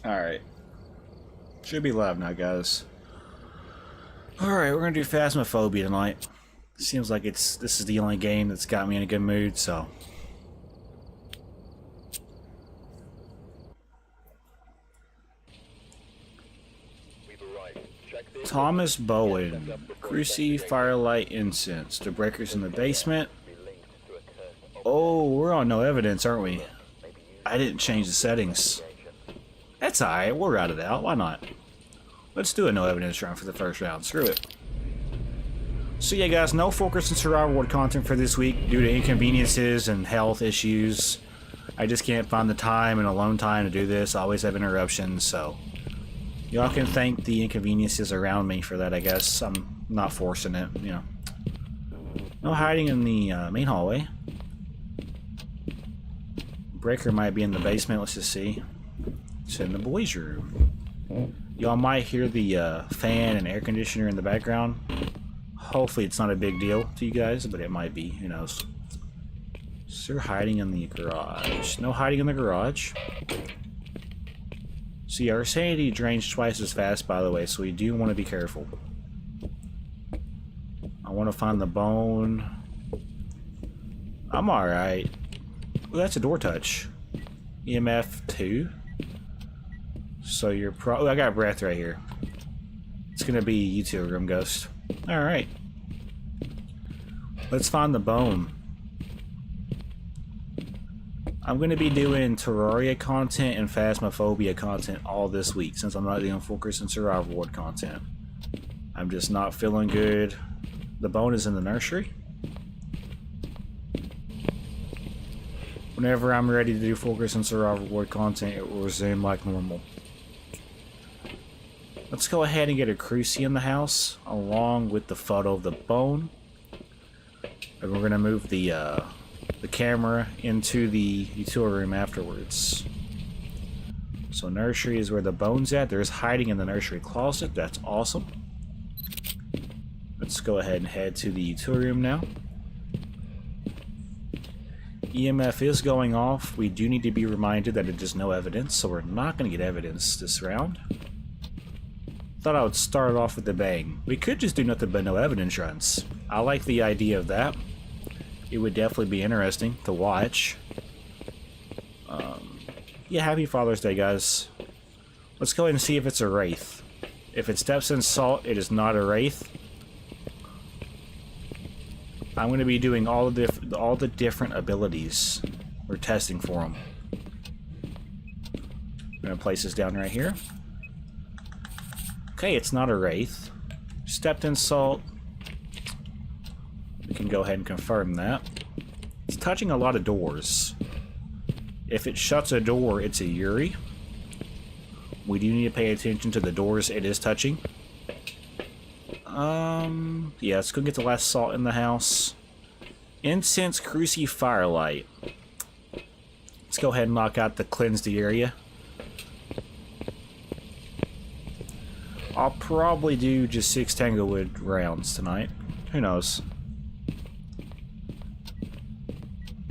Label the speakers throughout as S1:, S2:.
S1: Alright. Should be live now, guys. Alright, we're gonna do Phasmophobia tonight. Seems like this is the only game that's got me in a good mood, so. Thomas Bowen. Cruci, Firelight, Incense. The breakers in the basement. Oh, we're on no evidence, aren't we? I didn't change the settings. That's alright, we'll route it out. Why not? Let's do a no evidence round for the first round. Screw it. So yeah, guys, no focus and survival reward content for this week due to inconveniences and health issues. I just can't find the time and alone time to do this. I always have interruptions, so y'all can thank the inconveniences around me for that, I guess. I'm not forcing it, you know. No hiding in the main hallway. Breaker might be in the basement. Let's just see. It's in the boys' room. Y'all might hear the fan and air conditioner in the background. Hopefully it's not a big deal to you guys, but it might be. Who knows? So they're hiding in the garage. No hiding in the garage. See, our sanity drains twice as fast, by the way, so we do want to be careful. I want to find the bone. I'm alright. Oh, that's a door touch. EMF 2. So you're oh, I got breath right here. It's gonna be you two room ghost. Alright. Let's find the bone. I'm gonna be doing Terraria content and Phasmophobia content all this week since I'm not doing focus and survival reward content. I'm just not feeling good. The bone is in the nursery. Whenever I'm ready to do focus and survival reward content, it will resume like normal. Let's go ahead and get a cruci in the house, along with the photo of the bone. And we're gonna move the camera into the utility room afterwards. So nursery is where the bone's at. There's hiding in the nursery closet. That's awesome. Let's go ahead and head to the utility room now. EMF is going off. We do need to be reminded that it is no evidence, so we're not going to get evidence this round. Thought I would start off with a bang. We could just do nothing but no evidence runs. I like the idea of that. It would definitely be interesting to watch. Yeah, happy Father's Day, guys. Let's go ahead and see if it's a wraith. If it steps in salt, it is not a wraith. I'm going to be doing all the different abilities. We're testing for them. I'm going to place this down right here. Okay, it's not a wraith. Stepped in salt. We can go ahead and confirm that. It's touching a lot of doors. If it shuts a door, it's a Yuri. We do need to pay attention to the doors it is touching. Yeah, let's go get the last salt in the house. Incense, Cruci, Firelight. Let's go ahead and knock out the cleanse the area. I'll probably do just 6 Tanglewood rounds tonight. Who knows?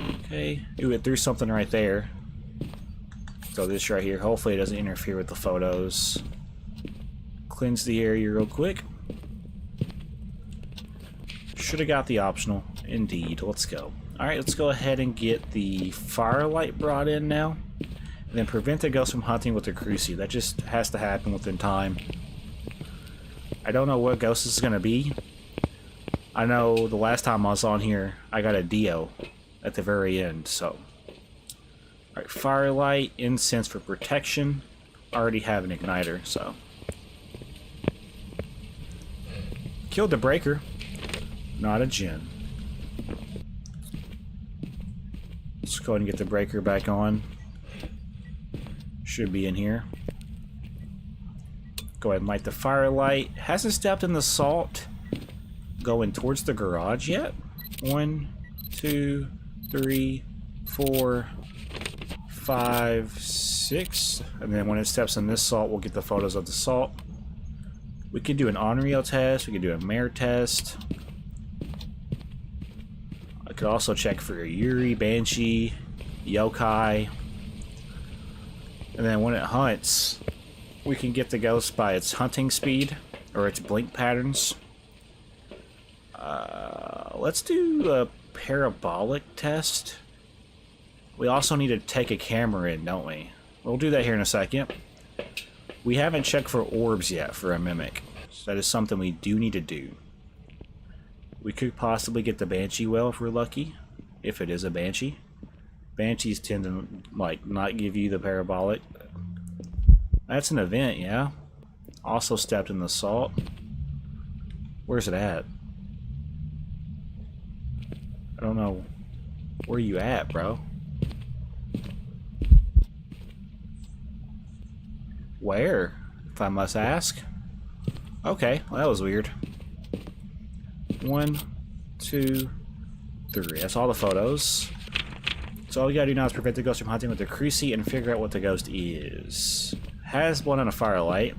S1: Okay. Ooh, it threw something right there. Throw this right here. Hopefully it doesn't interfere with the photos. Cleanse the area real quick. Should have got the optional. Indeed. Let's go. Alright, let's go ahead and get the Firelight brought in now. And then prevent the ghost from hunting with the Cruci. That just has to happen within time. I don't know what ghost this is going to be. I know the last time I was on here, I got a Dio at the very end, so. Alright, Firelight, Incense for protection. Already have an igniter, so. Killed the breaker. Not a Jinn. Let's go ahead and get the breaker back on. Should be in here. Go ahead and light the Firelight. Hasn't stepped in the salt. Going towards the garage yet. 1, 2, 3, 4, 5, 6. And then when it steps in this salt, we'll get the photos of the salt. We could do an Onryo test. We could do a Mare test. I could also check for a Yuri, Banshee, Yokai. And then when it hunts, we can get the ghost by its hunting speed or its blink patterns. Let's do a parabolic test. We also need to take a camera in, don't we? We'll do that here in a second. We haven't checked for orbs yet for a mimic. So that is something we do need to do. We could possibly get the Banshee well if we're lucky. If it is a Banshee. Banshees tend to, like, not give you the parabolic. That's an event, yeah. Also stepped in the salt. Where's it at? I don't know. Where you at, bro? Where? If I must ask. Okay, well, that was weird. 1, 2, 3. That's all the photos. So all we gotta do now is prevent the ghost from hunting with the cruci and figure out what the ghost is. Has one on a firelight.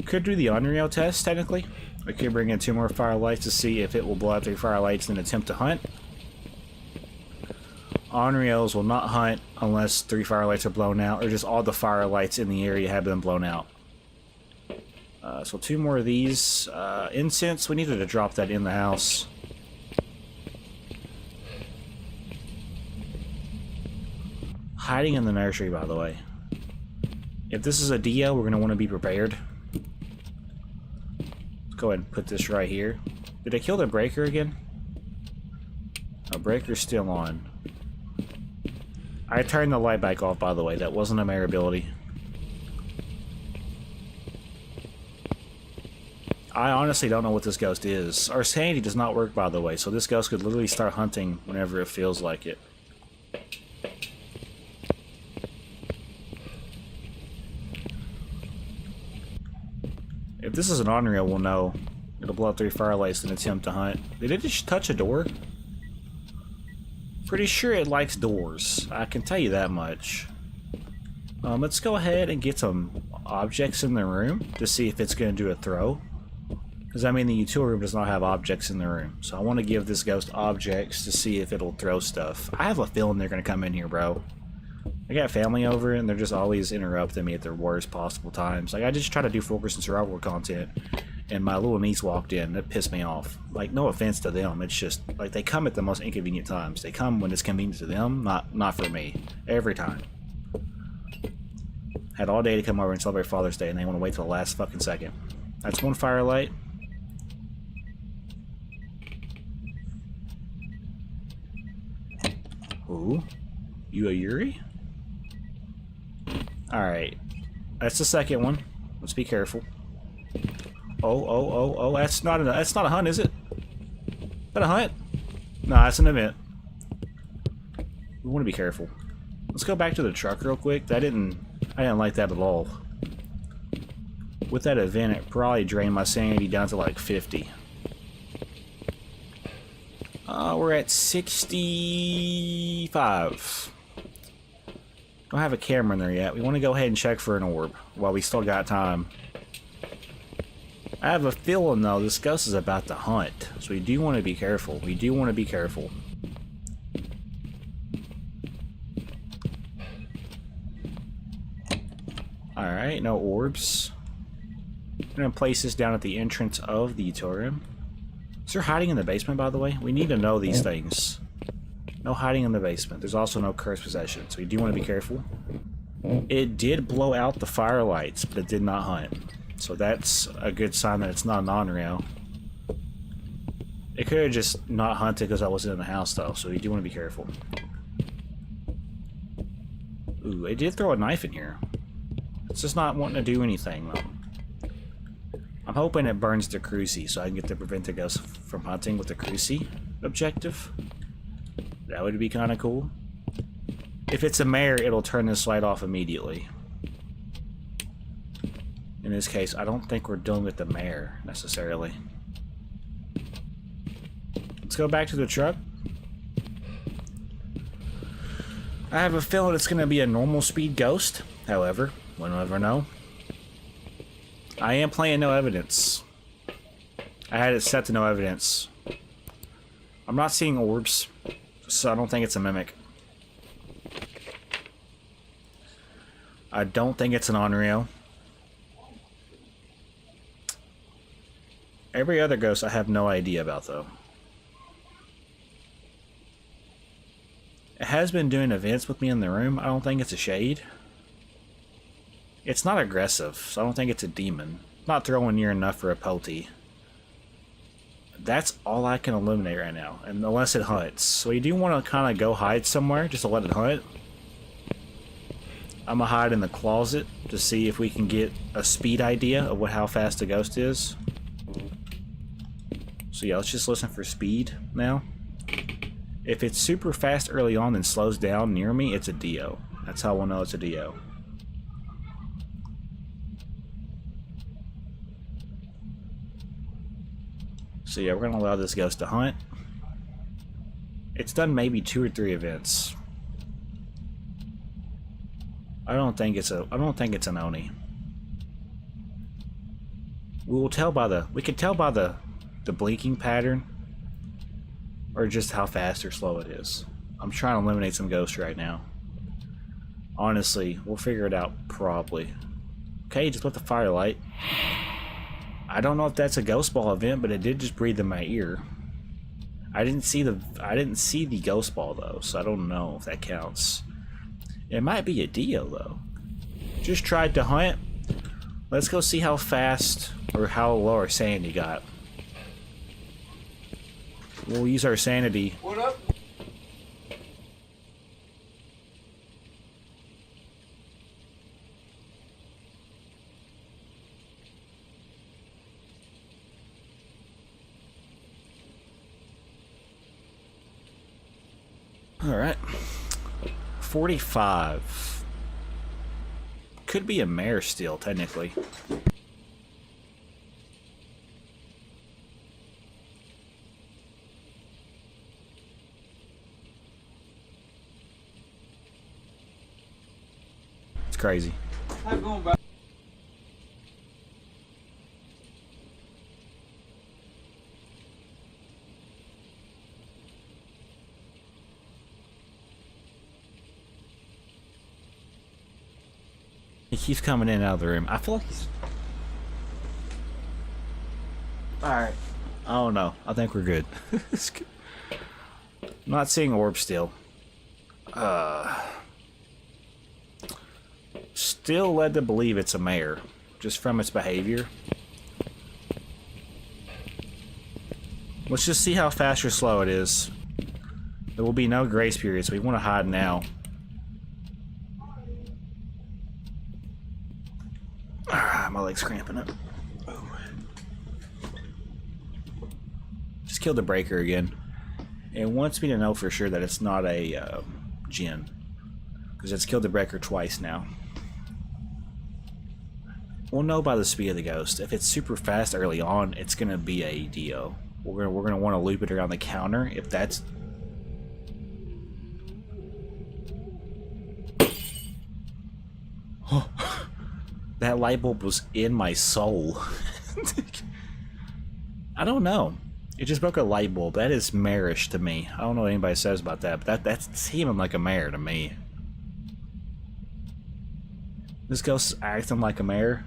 S1: Could do the Unreal test, technically. We could bring in 2 more firelights to see if it will blow out 3 firelights and attempt to hunt. Unreals will not hunt unless 3 firelights are blown out, or just all the firelights in the area have been blown out. So 2 more of these. Incense, we needed to drop that in the house. Hiding in the nursery, by the way. If this is a DL, we're going to want to be prepared. Let's go ahead and put this right here. Did I kill the breaker again? Oh, breaker's still on. I turned the light back off, by the way. That wasn't a mare ability. I honestly don't know what this ghost is. Our sanity does not work, by the way, so this ghost could literally start hunting whenever it feels like it. If this is an Unreal, we'll know. It'll blow up 3 firelights and attempt to hunt. Did it just touch a door? Pretty sure it likes doors. I can tell you that much. Let's go ahead and get some objects in the room to see if it's going to do a throw. Because, I mean, the utility room does not have objects in the room. So I want to give this ghost objects to see if it'll throw stuff. I have a feeling they're going to come in here, bro. I got family over and they're just always interrupting me at the worst possible times. Like, I just try to do focus and survival content, and my little niece walked in. That pissed me off. Like, no offense to them. It's just, like, they come at the most inconvenient times. They come when it's convenient to them, not for me. Every time. Had all day to come over and celebrate Father's Day, and they want to wait till the last fucking second. That's 1 firelight. Ooh. You a Yuri? Alright. That's the second one. Let's be careful. Oh, that's not a hunt, is it? Is that a hunt? No, that's an event. We want to be careful. Let's go back to the truck real quick. I didn't like that at all. With that event, it probably drained my sanity down to like 50. We're at 65. Don't have a camera in there yet. We want to go ahead and check for an orb while we still got time. I have a feeling, though, this ghost is about to hunt. So we do want to be careful. We do want to be careful. Alright, no orbs. I'm going to place this down at the entrance of the utility. Is there hiding in the basement, by the way? We need to know these things. No hiding in the basement. There's also no cursed possession, so you do want to be careful. It did blow out the firelights, but it did not hunt. So that's a good sign that it's not an Unreal. It could have just not hunted because I wasn't in the house, though, so you do want to be careful. Ooh, it did throw a knife in here. It's just not wanting to do anything, though. I'm hoping it burns the cruci so I can get to prevent the ghost from hunting with the cruci objective. That would be kind of cool. If it's a mare, it'll turn this light off immediately. In this case, I don't think we're dealing with the mare, necessarily. Let's go back to the truck. I have a feeling it's going to be a normal speed ghost. However, we'll never know. I am playing no evidence. I had it set to no evidence. I'm not seeing orbs, so I don't think it's a mimic. I don't think it's an on-rail. Every other ghost I have no idea about, though. It has been doing events with me in the room. I don't think it's a shade. It's not aggressive, so I don't think it's a demon. Not throwing near enough for a pelty. That's all I can illuminate right now, and unless it hunts. So you do want to kind of go hide somewhere just to let it hunt. I'm gonna hide in the closet to see if we can get a speed idea of how fast the ghost is. So yeah, let's just listen for speed now. If it's super fast early on and slows down near me, it's a Dio. That's how we'll know it's a Dio. So yeah, we're gonna allow this ghost to hunt. It's done maybe 2 or 3 events. I don't think it's an Oni. We can tell by the blinking pattern, or just how fast or slow it is. I'm trying to eliminate some ghosts right now. Honestly, we'll figure it out probably. Okay, just with the firelight. I don't know if that's a ghost ball event, but it did just breathe in my ear. I didn't see the ghost ball though, so I don't know if that counts. It might be a Dio though. Just tried to hunt. Let's go see how fast or how low our sanity got. We'll use our sanity.
S2: What up?
S1: Alright. 45. Could be a mare still, technically. It's crazy.
S2: How going back?
S1: He keeps coming in and out of the room. I feel like he's... Alright. I don't know. I think we're good. I'm not seeing orbs still. Still led to believe it's a mare, just from its behavior. Let's just see how fast or slow it is. There will be no grace period, so we want to hide now. My leg's cramping up. Oh. Just killed the breaker again. It wants me to know for sure that it's not a Jinn, because it's killed the breaker twice now. We'll know by the speed of the ghost. If it's super fast early on, it's gonna be a Dio. We're gonna want to loop it around the counter. If that's... That light bulb was in my soul. I don't know. It just broke a light bulb. That is marish to me. I don't know what anybody says about that, but that's seeming like a mare to me. This ghost's acting like a mare.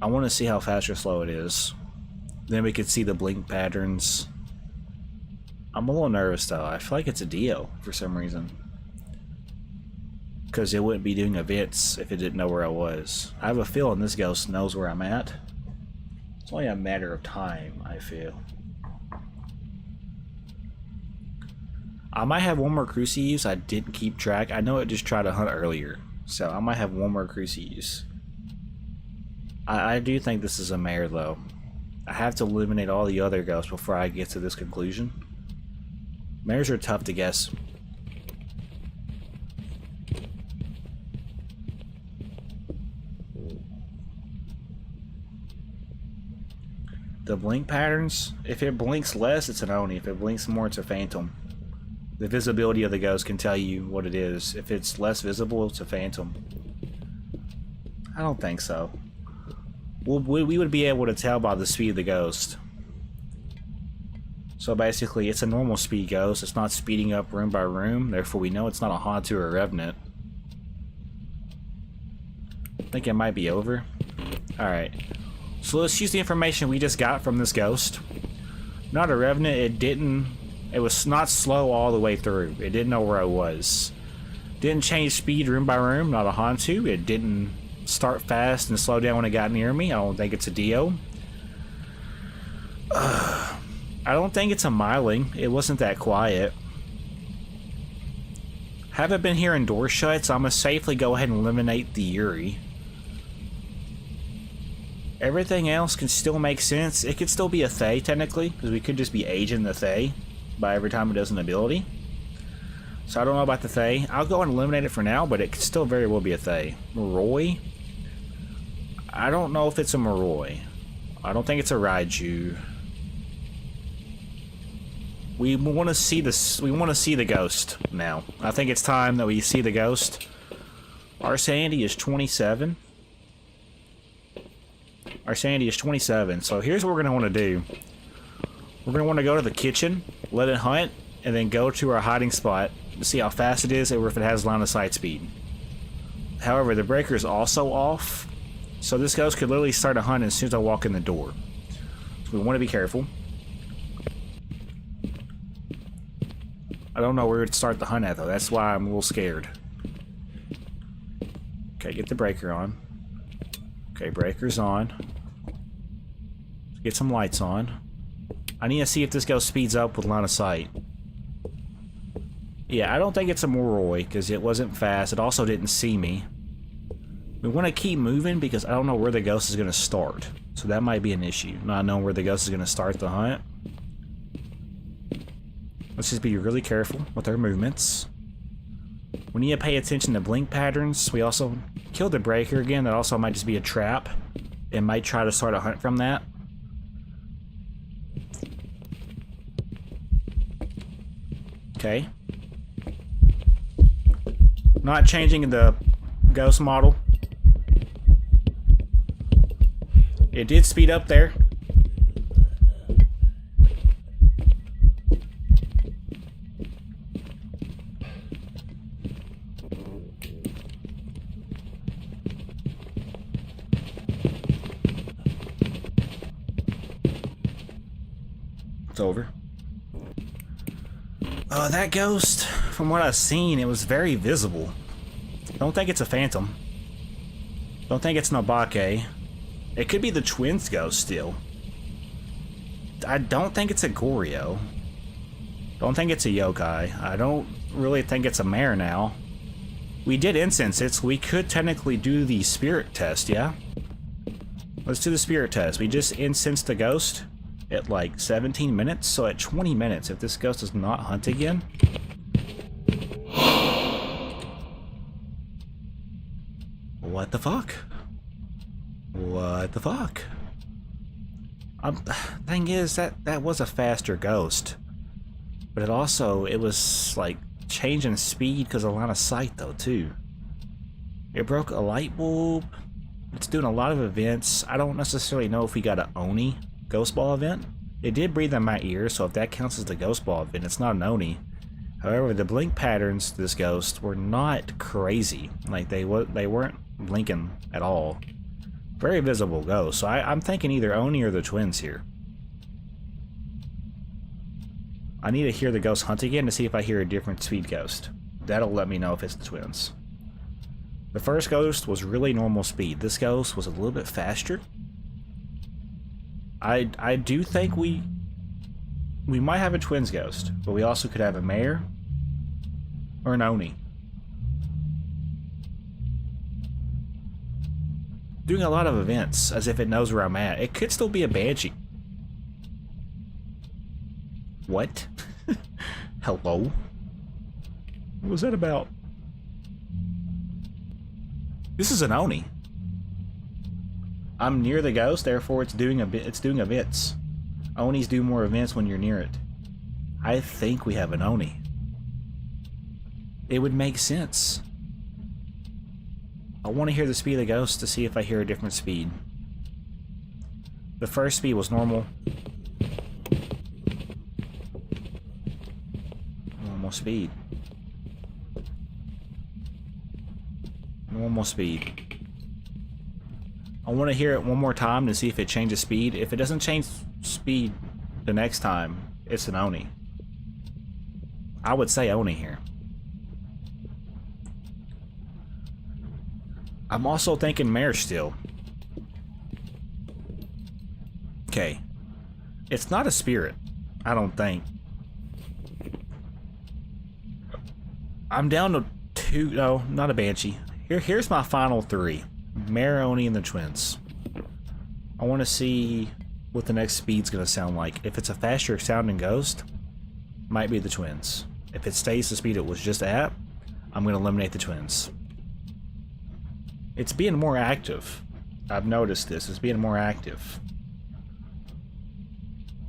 S1: I want to see how fast or slow it is. Then we could see the blink patterns. I'm a little nervous though. I feel like it's a Dio for some reason. Because it wouldn't be doing events if it didn't know where I was. I have a feeling this ghost knows where I'm at. It's only a matter of time, I feel. I might have one more Cruci I didn't keep track. I know it just tried to hunt earlier. So I might have one more Cruci. I do think this is a mare though. I have to eliminate all the other ghosts before I get to this conclusion. Mares are tough to guess. The blink patterns, if it blinks less, it's an Oni. If it blinks more, it's a phantom. The visibility of the ghost can tell you what it is. If it's less visible, it's a phantom. I don't think so. We would be able to tell by the speed of the ghost. So basically, it's a normal speed ghost. It's not speeding up room by room. Therefore, we know it's not a Haunted or a Revenant. think it might be over. Alright. So let's use the information we just got from this ghost. Not a revenant, it was not slow all the way through. It didn't know where I was. Didn't change speed room by room, not a Hantu. It didn't start fast and slow down when it got near me. I don't think it's a Dio. I don't think it's a Myling. It wasn't that quiet. Haven't been hearing door shuts, so I'm gonna safely go ahead and eliminate the Yuri. Everything else can still make sense. It could still be a Thay, technically, because we could just be aging the Thay by every time it does an ability. So I don't know about the Thay. I'll go and eliminate it for now, but it could still very well be a Thay. Moroi? I don't know if it's a Moroi. I don't think it's a Raiju. We want to see this. We want to see the ghost now. I think it's time that we see the ghost. Our sanity is 27. Our sanity is 27. So here's what we're gonna want to do. We're gonna want to go to the kitchen, let it hunt, and then go to our hiding spot to see how fast it is or if it has line of sight speed. However, the breaker is also off, so this ghost could literally start a hunt as soon as I walk in the door. So we want to be careful. I don't know where to start the hunt at though. That's why I'm a little scared. Okay, get the breaker on. Okay, breaker's on. Get some lights on. I need to see if this ghost speeds up with line of sight. Yeah, I don't think it's a Moroi because it wasn't fast. It also didn't see me. We want to keep moving because I don't know where the ghost is going to start. So that might be an issue, not knowing where the ghost is going to start the hunt. Let's just be really careful with our movements. We need to pay attention to blink patterns. We also killed the breaker again. That also might just be a trap. It might try to start a hunt from that. Okay. Not changing the ghost model. It did speed up there. It's over. That ghost, from what I've seen, it was very visible. Don't think it's a phantom. Don't think it's Nobake. It could be the twins ghost still. I don't think it's a Goryo. Don't think it's a yokai. I don't really think it's a mare now. We did incense it, so we could technically do the spirit test, yeah? Let's do the spirit test. We just incensed the ghost at like 17 minutes, so at 20 minutes, if this ghost does not hunt again... What the fuck? What the fuck? Thing is, that was a faster ghost. But it was like changing speed because of line of sight though too. It broke a light bulb. It's doing a lot of events. I don't necessarily know if we got an Oni ghost ball event. It did breathe in my ear, so if that counts as the ghost ball event, it's not an Oni. However, the blink patterns to this ghost were not crazy. Like they weren't blinking at all. Very visible ghost. So I'm thinking either Oni or the twins here. I need to hear the ghost hunt again to see if I hear a different speed ghost. That'll let me know if it's the twins. The first ghost was really normal speed. This ghost was a little bit faster. I do think we might have a twins ghost, but we also could have a mare or an Oni. Doing a lot of events as if it knows where I'm at. It could still be a banshee. What? Hello? What was that about? This is an Oni. I'm near the ghost, therefore it's doing events. Onis do more events when you're near it. I think we have an Oni. It would make sense. I want to hear the speed of the ghost to see if I hear a different speed. The first speed was normal. Normal speed. Normal speed. I want to hear it one more time to see if it changes speed. If it doesn't change speed the next time, it's an Oni. I would say Oni here. I'm also thinking Mare still. Okay. It's not a spirit, I don't think. I'm down to 2, no, not a Banshee. Here's my final 3. Mare, Oni, and the twins. I want to see what the next speed's going to sound like. If it's a faster sounding ghost, might be the twins. If it stays the speed it was just at, I'm going to eliminate the twins. It's being more active. I've noticed this. It's being more active.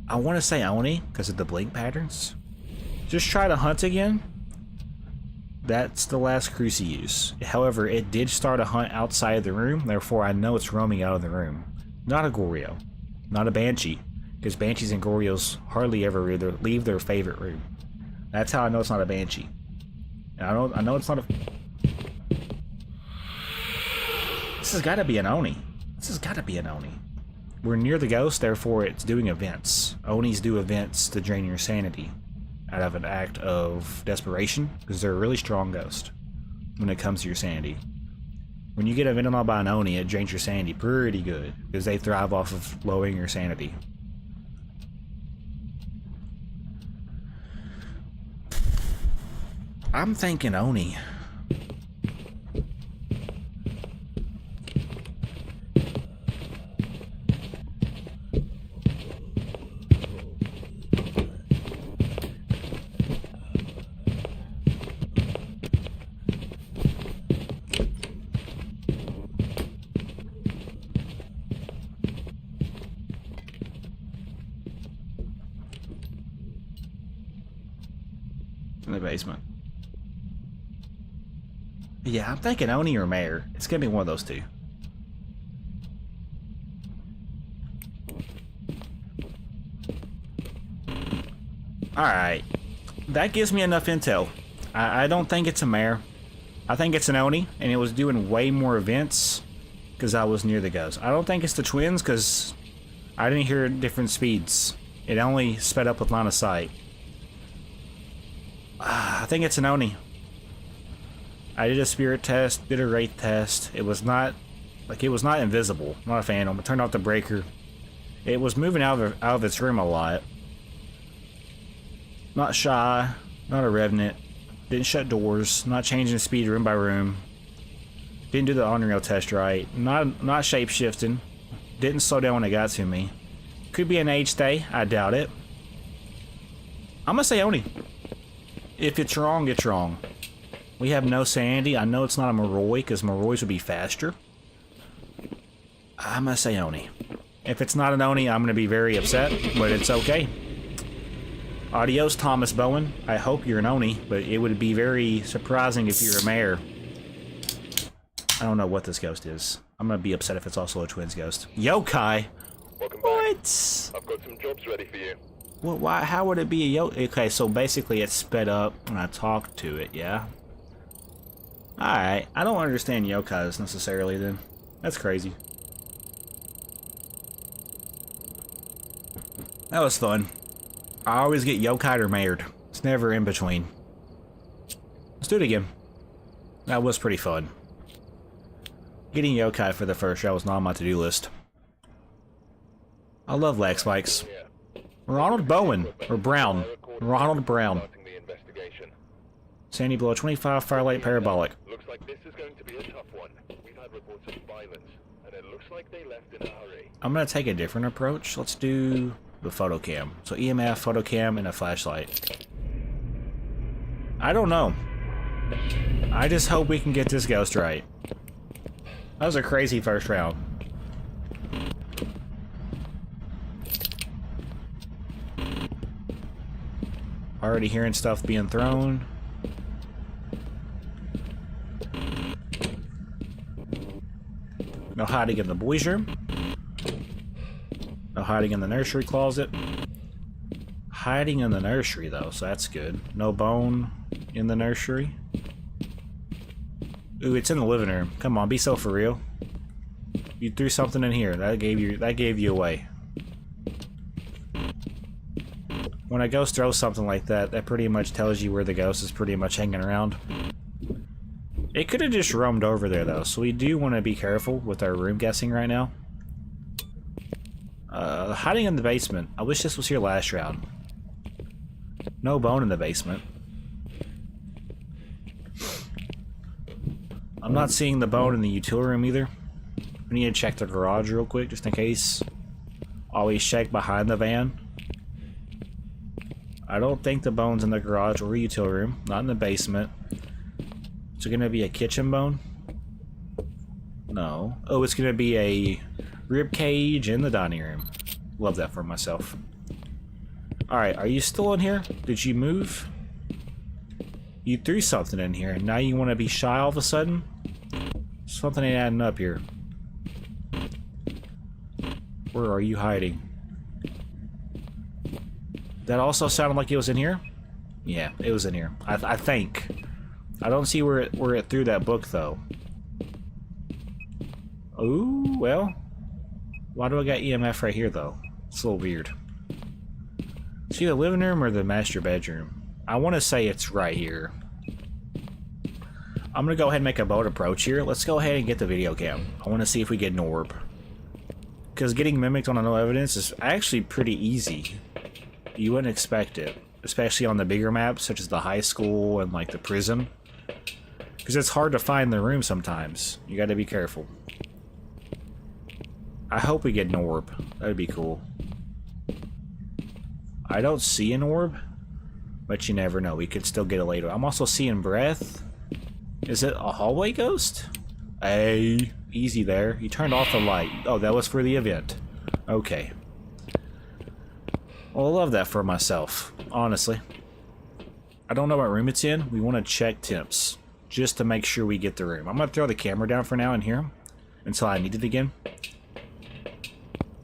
S1: I want to say Oni because of the blink patterns. Just try to hunt again. That's the last Cruci use. However, it did start a hunt outside of the room, therefore I know it's roaming out of the room. Not a Goryo. Not a Banshee. Because Banshees and Goryos hardly ever leave their favorite room. That's how I know it's not a Banshee. And I know it's not a... This has got to be an Oni. This has got to be an Oni. We're near the ghost, therefore it's doing events. Onis do events to drain your sanity out of an act of desperation, because they're a really strong ghost when it comes to your sanity. When you get evented on by an Oni, it drains your sanity pretty good, because they thrive off of lowering your sanity. I'm thinking Oni. In the basement. Yeah, I'm thinking Oni or Mare. It's gonna be one of those two. Alright. That gives me enough intel. I don't think it's a Mare. I think it's an Oni, and it was doing way more events because I was near the ghost. I don't think it's the twins because I didn't hear different speeds. It only sped up with line of sight. I think it's an Oni. I did a spirit test, did a wraith test. It was not invisible, not a phantom. I turned off the breaker. It was moving out of its room a lot. Not shy, not a revenant. Didn't shut doors, not changing speed room by room. Didn't do the on-rail test right. Not shape-shifting. Didn't slow down when it got to me. Could be an age stay, I doubt it. I'm gonna say Oni. If it's wrong, it's wrong. We have no sanity. I know it's not a Moroi, because Morois would be faster. I'm gonna say Oni. If it's not an Oni, I'm gonna be very upset, but it's okay. Adios, Thomas Bowen. I hope you're an Oni, but it would be very surprising if you're a Mare. I don't know what this ghost is. I'm gonna be upset if it's also a twins ghost. Yokai!
S2: Welcome back.
S1: What?
S2: I've got some jobs ready for you.
S1: Well, why? How would it be a Okay, so basically it sped up when I talked to it, yeah? Alright, I don't understand yokais necessarily then. That's crazy. That was fun. I always get yokai or mared. It's never in between. Let's do it again. That was pretty fun. Getting yokai for the first show was not on my to-do list. I love lag spikes. Ronald Bowen, or Brown. Ronald Brown. Sandy below 25, Firelight Parabolic.
S2: Looks like this is going to be a tough one. We've had reports of violence, and it looks like they left in a hurry.
S1: I'm gonna take a different approach. Let's do the photo cam. So EMF, photo cam, and a flashlight. I don't know. I just hope we can get this ghost right. That was a crazy first round. Already hearing stuff being thrown. No hiding in the boys' room. No hiding in the nursery closet. Hiding in the nursery though, so that's good. No bone in the nursery. Ooh, it's in the living room. Come on, be so for real. You threw something in here. That gave you away. When a ghost throws something like that, that pretty much tells you where the ghost is pretty much hanging around. It could have just roamed over there though, so we do want to be careful with our room guessing right now. Hiding in the basement. I wish this was here last round. No bone in the basement. I'm not seeing the bone in the utility room either. We need to check the garage real quick, just in case. Always check behind the van. I don't think the bone's in the garage or utility room. Not in the basement. Is it gonna be a kitchen bone? No. Oh, it's gonna be a rib cage in the dining room. Love that for myself. Alright, are you still in here? Did you move? You threw something in here, and now you want to be shy all of a sudden? Something ain't adding up here. Where are you hiding? That also sounded like it was in here? Yeah, it was in here. I think. I don't see where it threw that book, though. Ooh, well. Why do I got EMF right here, though? It's a little weird. See the living room or the master bedroom? I want to say it's right here. I'm going to go ahead and make a bold approach here. Let's go ahead and get the video cam. I want to see if we get an orb. Because getting mimicked on no evidence is actually pretty easy. You wouldn't expect it. Especially on the bigger maps, such as the high school and like the prison. Because it's hard to find the room sometimes. You got to be careful. I hope we get an orb. That'd be cool. I don't see an orb, but you never know. We could still get it later. I'm also seeing breath. Is it a hallway ghost? Hey, easy there. You turned off the light. Oh, that was for the event. Okay. Well, I love that for myself, honestly. I don't know what room it's in. We want to check temps, just to make sure we get the room. I'm going to throw the camera down for now in here, until I need it again.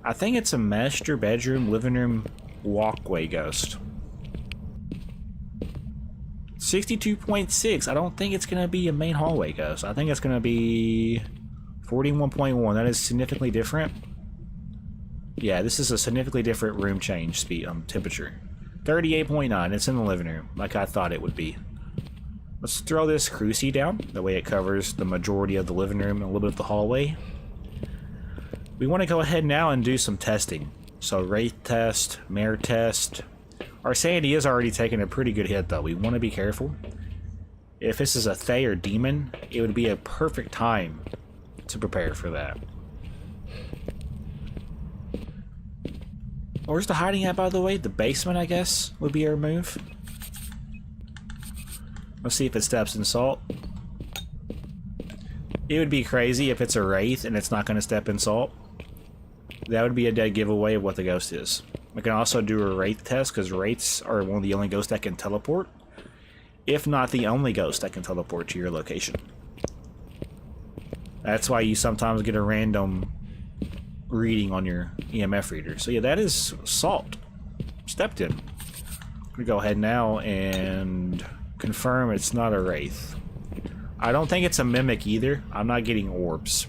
S1: I think it's a master bedroom, living room, walkway ghost. 62.6. I don't think it's going to be a main hallway ghost. I think it's going to be 41.1. That is significantly different. Yeah, this is a significantly different room change speed, temperature. 38.9. It's in the living room, like I thought it would be. Let's throw this cruci down. That way it covers the majority of the living room and a little bit of the hallway. We want to go ahead now and do some testing. So wraith test, mirror test. Our sanity is already taking a pretty good hit though. We want to be careful. If this is a Thay or demon, it would be a perfect time to prepare for that. Where's the hiding at, by the way? The basement, I guess, would be our move. Let's see if it steps in salt. It would be crazy if it's a wraith and it's not going to step in salt. That would be a dead giveaway of what the ghost is. We can also do a wraith test, because wraiths are one of the only ghosts that can teleport. If not the only ghost that can teleport to your location. That's why you sometimes get a random reading on your EMF reader. So yeah, that is salt. Stepped in. I'm gonna go ahead now and confirm it's not a wraith. I don't think it's a mimic either. I'm not getting orbs.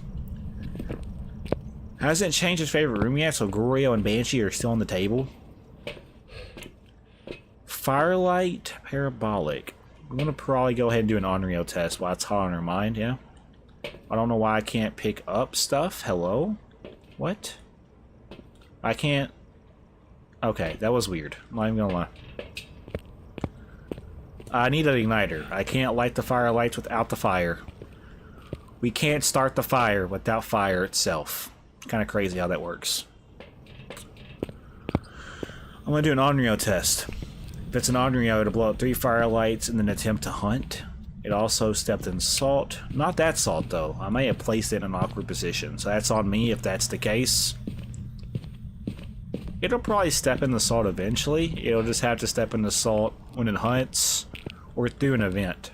S1: Hasn't changed his favorite room yet, so Gorio and Banshee are still on the table. Firelight, parabolic. I'm gonna probably go ahead and do an Onryo test while it's hot on our mind, yeah? I don't know why I can't pick up stuff. Hello? What? I can't... Okay, that was weird. I'm not even gonna lie. I need an igniter. I can't light the firelights without the fire. We can't start the fire without fire itself. Kind of crazy how that works. I'm gonna do an Onryo test. If it's an Onryo, it'll blow up 3 firelights in an attempt to hunt. It also stepped in salt. Not that salt though. I may have placed it in an awkward position, so that's on me if that's the case. It'll probably step in the salt eventually. It'll just have to step in the salt when it hunts or through an event.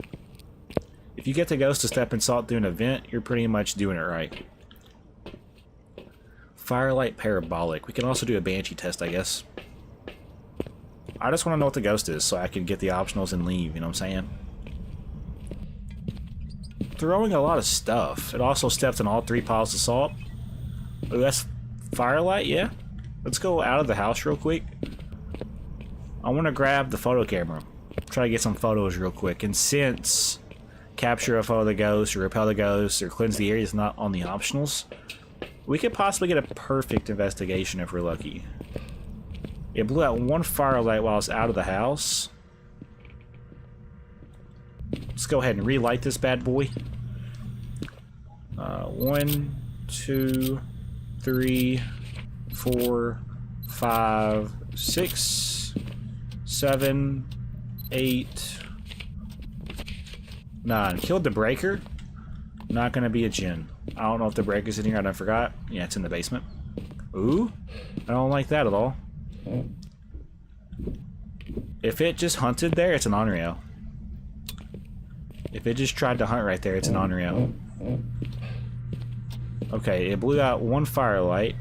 S1: If you get the ghost to step in salt through an event, you're pretty much doing it right. Firelight parabolic. We can also do a Banshee test, I guess. I just want to know what the ghost is so I can get the optionals and leave, you know what I'm saying? Throwing a lot of stuff. It also steps in all 3 piles of salt. Oh, that's firelight, yeah? Let's go out of the house real quick. I want to grab the photo camera. Try to get some photos real quick. And since capture a photo of the ghost, or repel the ghost, or cleanse the area is not on the optionals, we could possibly get a perfect investigation if we're lucky. It blew out one firelight while I was out of the house. Let's go ahead and relight this bad boy. 1, 2, 3, 4, 5, 6, 7, 8, 9. Killed the breaker. Not gonna be a djinn. I don't know if the breaker's in here. I forgot. Yeah, it's in the basement. Ooh, I don't like that at all. If it just hunted there, it's an Onryo. If it just tried to hunt right there, it's an Onryo. Okay, it blew out one firelight.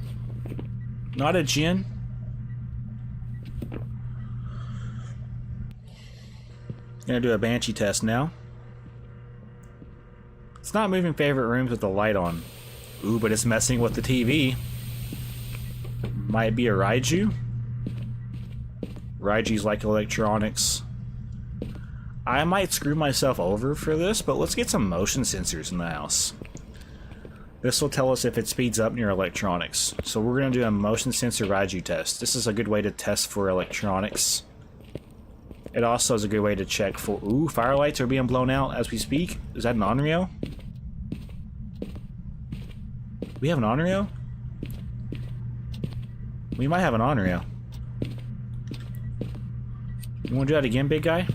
S1: Not a djinn. Gonna do a banshee test now. It's not moving favorite rooms with the light on. Ooh, but it's messing with the TV. Might be a Raiju. Raiju's like electronics. I might screw myself over for this, but let's get some motion sensors in the house. This will tell us if it speeds up near electronics. So we're going to do a motion sensor Raiju test. This is a good way to test for electronics. It also is a good way to check for... Ooh, firelights are being blown out as we speak. Is that an Onryo? We have an Onryo? We might have an Onryo. You want to do that again, big guy?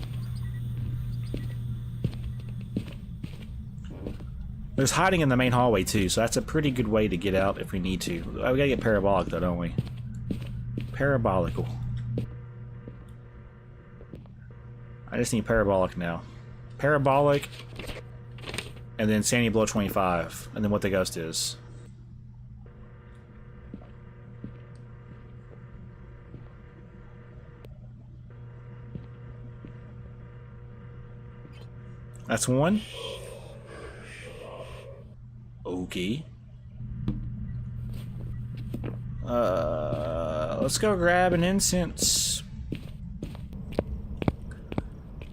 S1: There's hiding in the main hallway too, so that's a pretty good way to get out if we need to. We gotta get parabolic though, don't we? Parabolical. I just need parabolic now. Parabolic, and then sanity below 25, and then what the ghost is. That's one. Okay. Let's go grab an incense.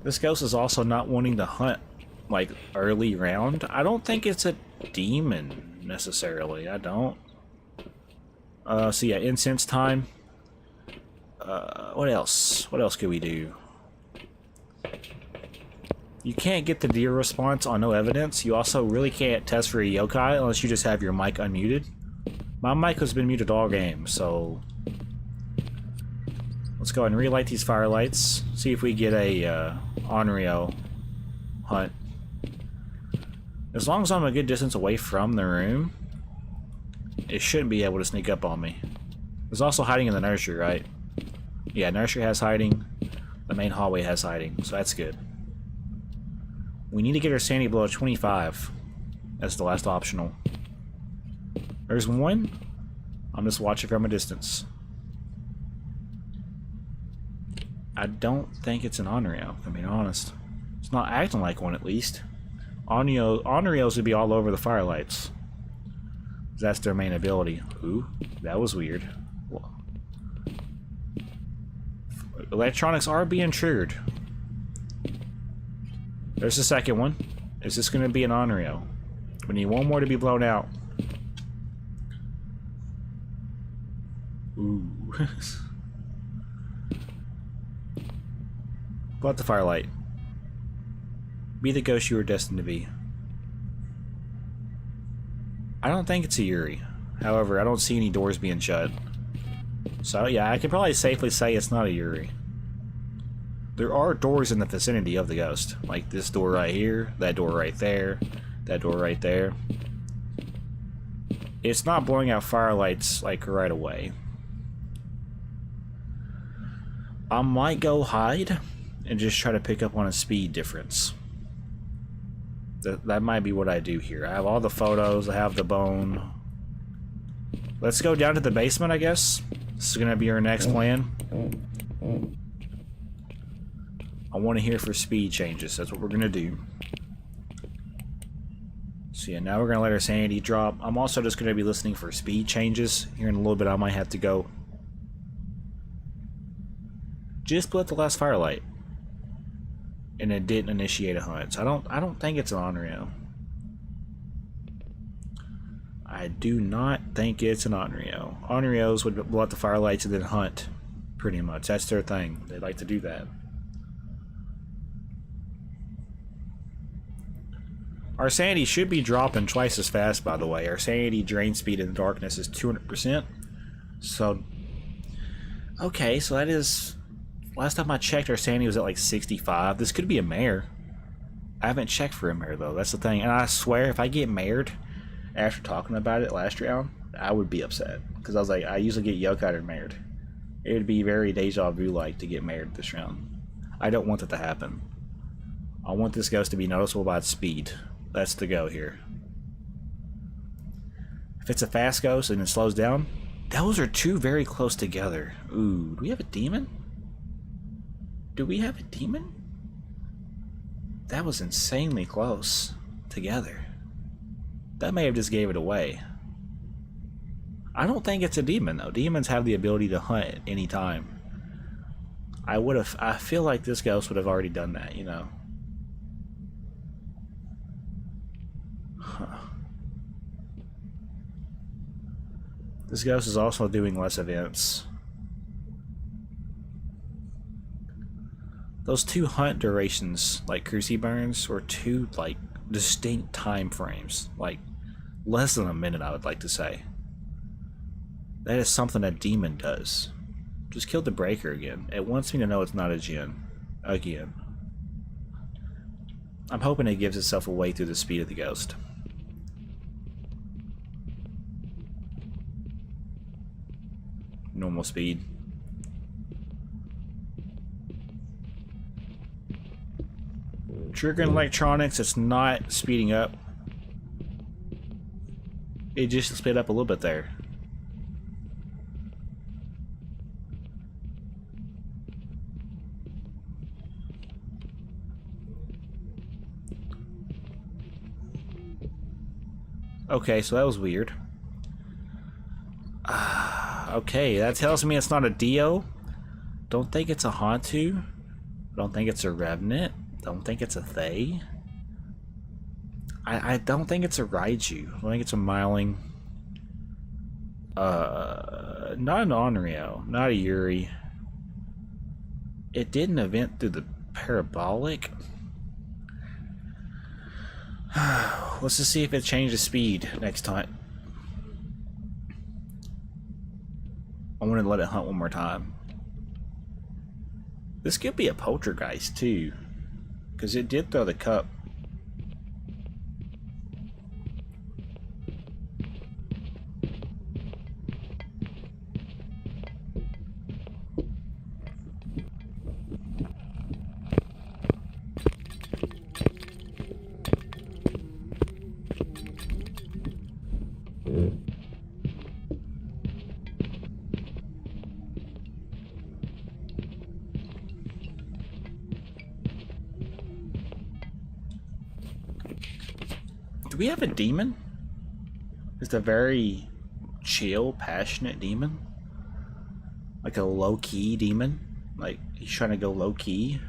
S1: This ghost is also not wanting to hunt, like, early round. I don't think it's a demon, necessarily. I don't. So yeah, incense time. What else? What else could we do? You can't get the deer response on no evidence. You also really can't test for a yokai unless you just have your mic unmuted. My mic has been muted all game, so... Let's go ahead and relight these firelights. See if we get a Onryo hunt. As long as I'm a good distance away from the room, it shouldn't be able to sneak up on me. There's also hiding in the nursery, right? Yeah, nursery has hiding. The main hallway has hiding, so that's good. We need to get our sanity below 25. That's the last optional. There's one. I'm just watching from a distance. I don't think it's an Onryo, if I'm being honest. It's not acting like one, at least. Onryos would be all over the firelights. That's their main ability. Ooh, that was weird. Electronics are being triggered. There's the second one. Is this going to be an Onryo? We need one more to be blown out. Ooh. Blow out the firelight. Be the ghost you were destined to be. I don't think it's a Yuri. However, I don't see any doors being shut. So yeah, I could probably safely say it's not a Yuri. There are doors in the vicinity of the ghost. Like this door right here, that door right there, that door right there. It's not blowing out firelights like right away. I might go hide and just try to pick up on a speed difference. That might be what I do here. I have all the photos, I have the bone. Let's go down to the basement, I guess. This is gonna be our next plan. I want to hear for speed changes. That's what we're gonna do. So yeah, now we're going to let our sanity drop. I'm also just going to be listening for speed changes. Here in a little bit I might have to go. Just put the last firelight. And it didn't initiate a hunt. So I don't think it's an Onryo. I do not think it's an Onryo. Onryos would blow out the firelights and then hunt. Pretty much. That's their thing. They like to do that. Our sanity should be dropping twice as fast, by the way. Our sanity drain speed in the darkness is 200%. So, okay, so that is... Last time I checked, our sanity was at like 65. This could be a mare. I haven't checked for a mare, though. That's the thing. And I swear, if I get mared after talking about it last round, I would be upset. Because I was like, I usually get yoke-eyed or mared. It would be very deja vu-like to get mared this round. I don't want that to happen. I want this ghost to be noticeable by its speed. That's the go here. If it's a fast ghost and it slows down, those are two very close together. Ooh, do we have a demon? Do we have a demon? That was insanely close together. That may have just gave it away. I don't think it's a demon though. Demons have the ability to hunt at any time. I feel like this ghost would have already done that, you know. Huh. This ghost is also doing less events. Those two hunt durations, like Cruci burns, were two like distinct time frames, like less than a minute, I would like to say. That is something a demon does. Just killed the breaker again. It wants me to know it's not a Jinn. Again. I'm hoping it gives itself away through the speed of the ghost. Normal speed. Triggering electronics, it's not speeding up. It just sped up a little bit there. Okay, so that was weird. Okay, that tells me it's not a Dio. Don't think it's a Hantu. Don't think it's a Revenant. Don't think it's a Thay. I don't think it's a Raiju. I don't think it's a Myling. Not an Onryo. Not a Yuri. It did an event through the parabolic. Let's just see if it changes speed next time. I want to let it hunt one more time. This could be a poltergeist too, because it did throw the cup. Do we have a demon? Just a very chill, passionate demon? Like a low-key demon? Like, he's trying to go low-key?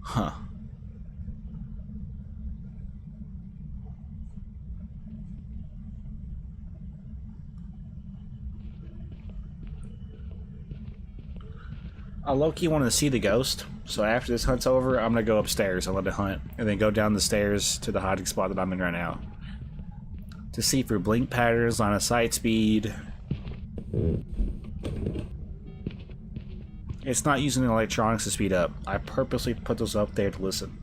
S1: Huh. I low-key wanted to see the ghost, so after this hunt's over, I'm gonna go upstairs and let it hunt, and then go down the stairs to the hiding spot that I'm in right now. To see for blink patterns, line of sight speed. It's not using the electronics to speed up. I purposely put those up there to listen.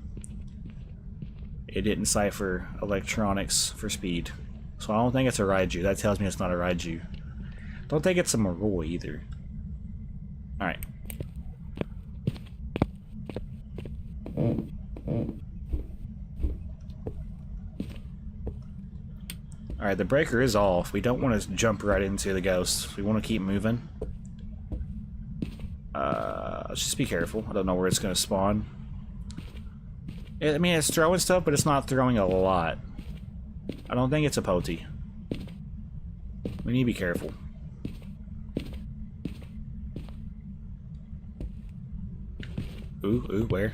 S1: It didn't cipher electronics for speed. So I don't think it's a Raiju. That tells me it's not a Raiju. Don't think it's a Moroi either. Alright. Alright, the breaker is off. We don't want to jump right into the ghosts. We want to keep moving. Let's just be careful. I don't know where it's going to spawn. I mean, it's throwing stuff, but it's not throwing a lot. I don't think it's a Poti. We need to be careful. Ooh, where?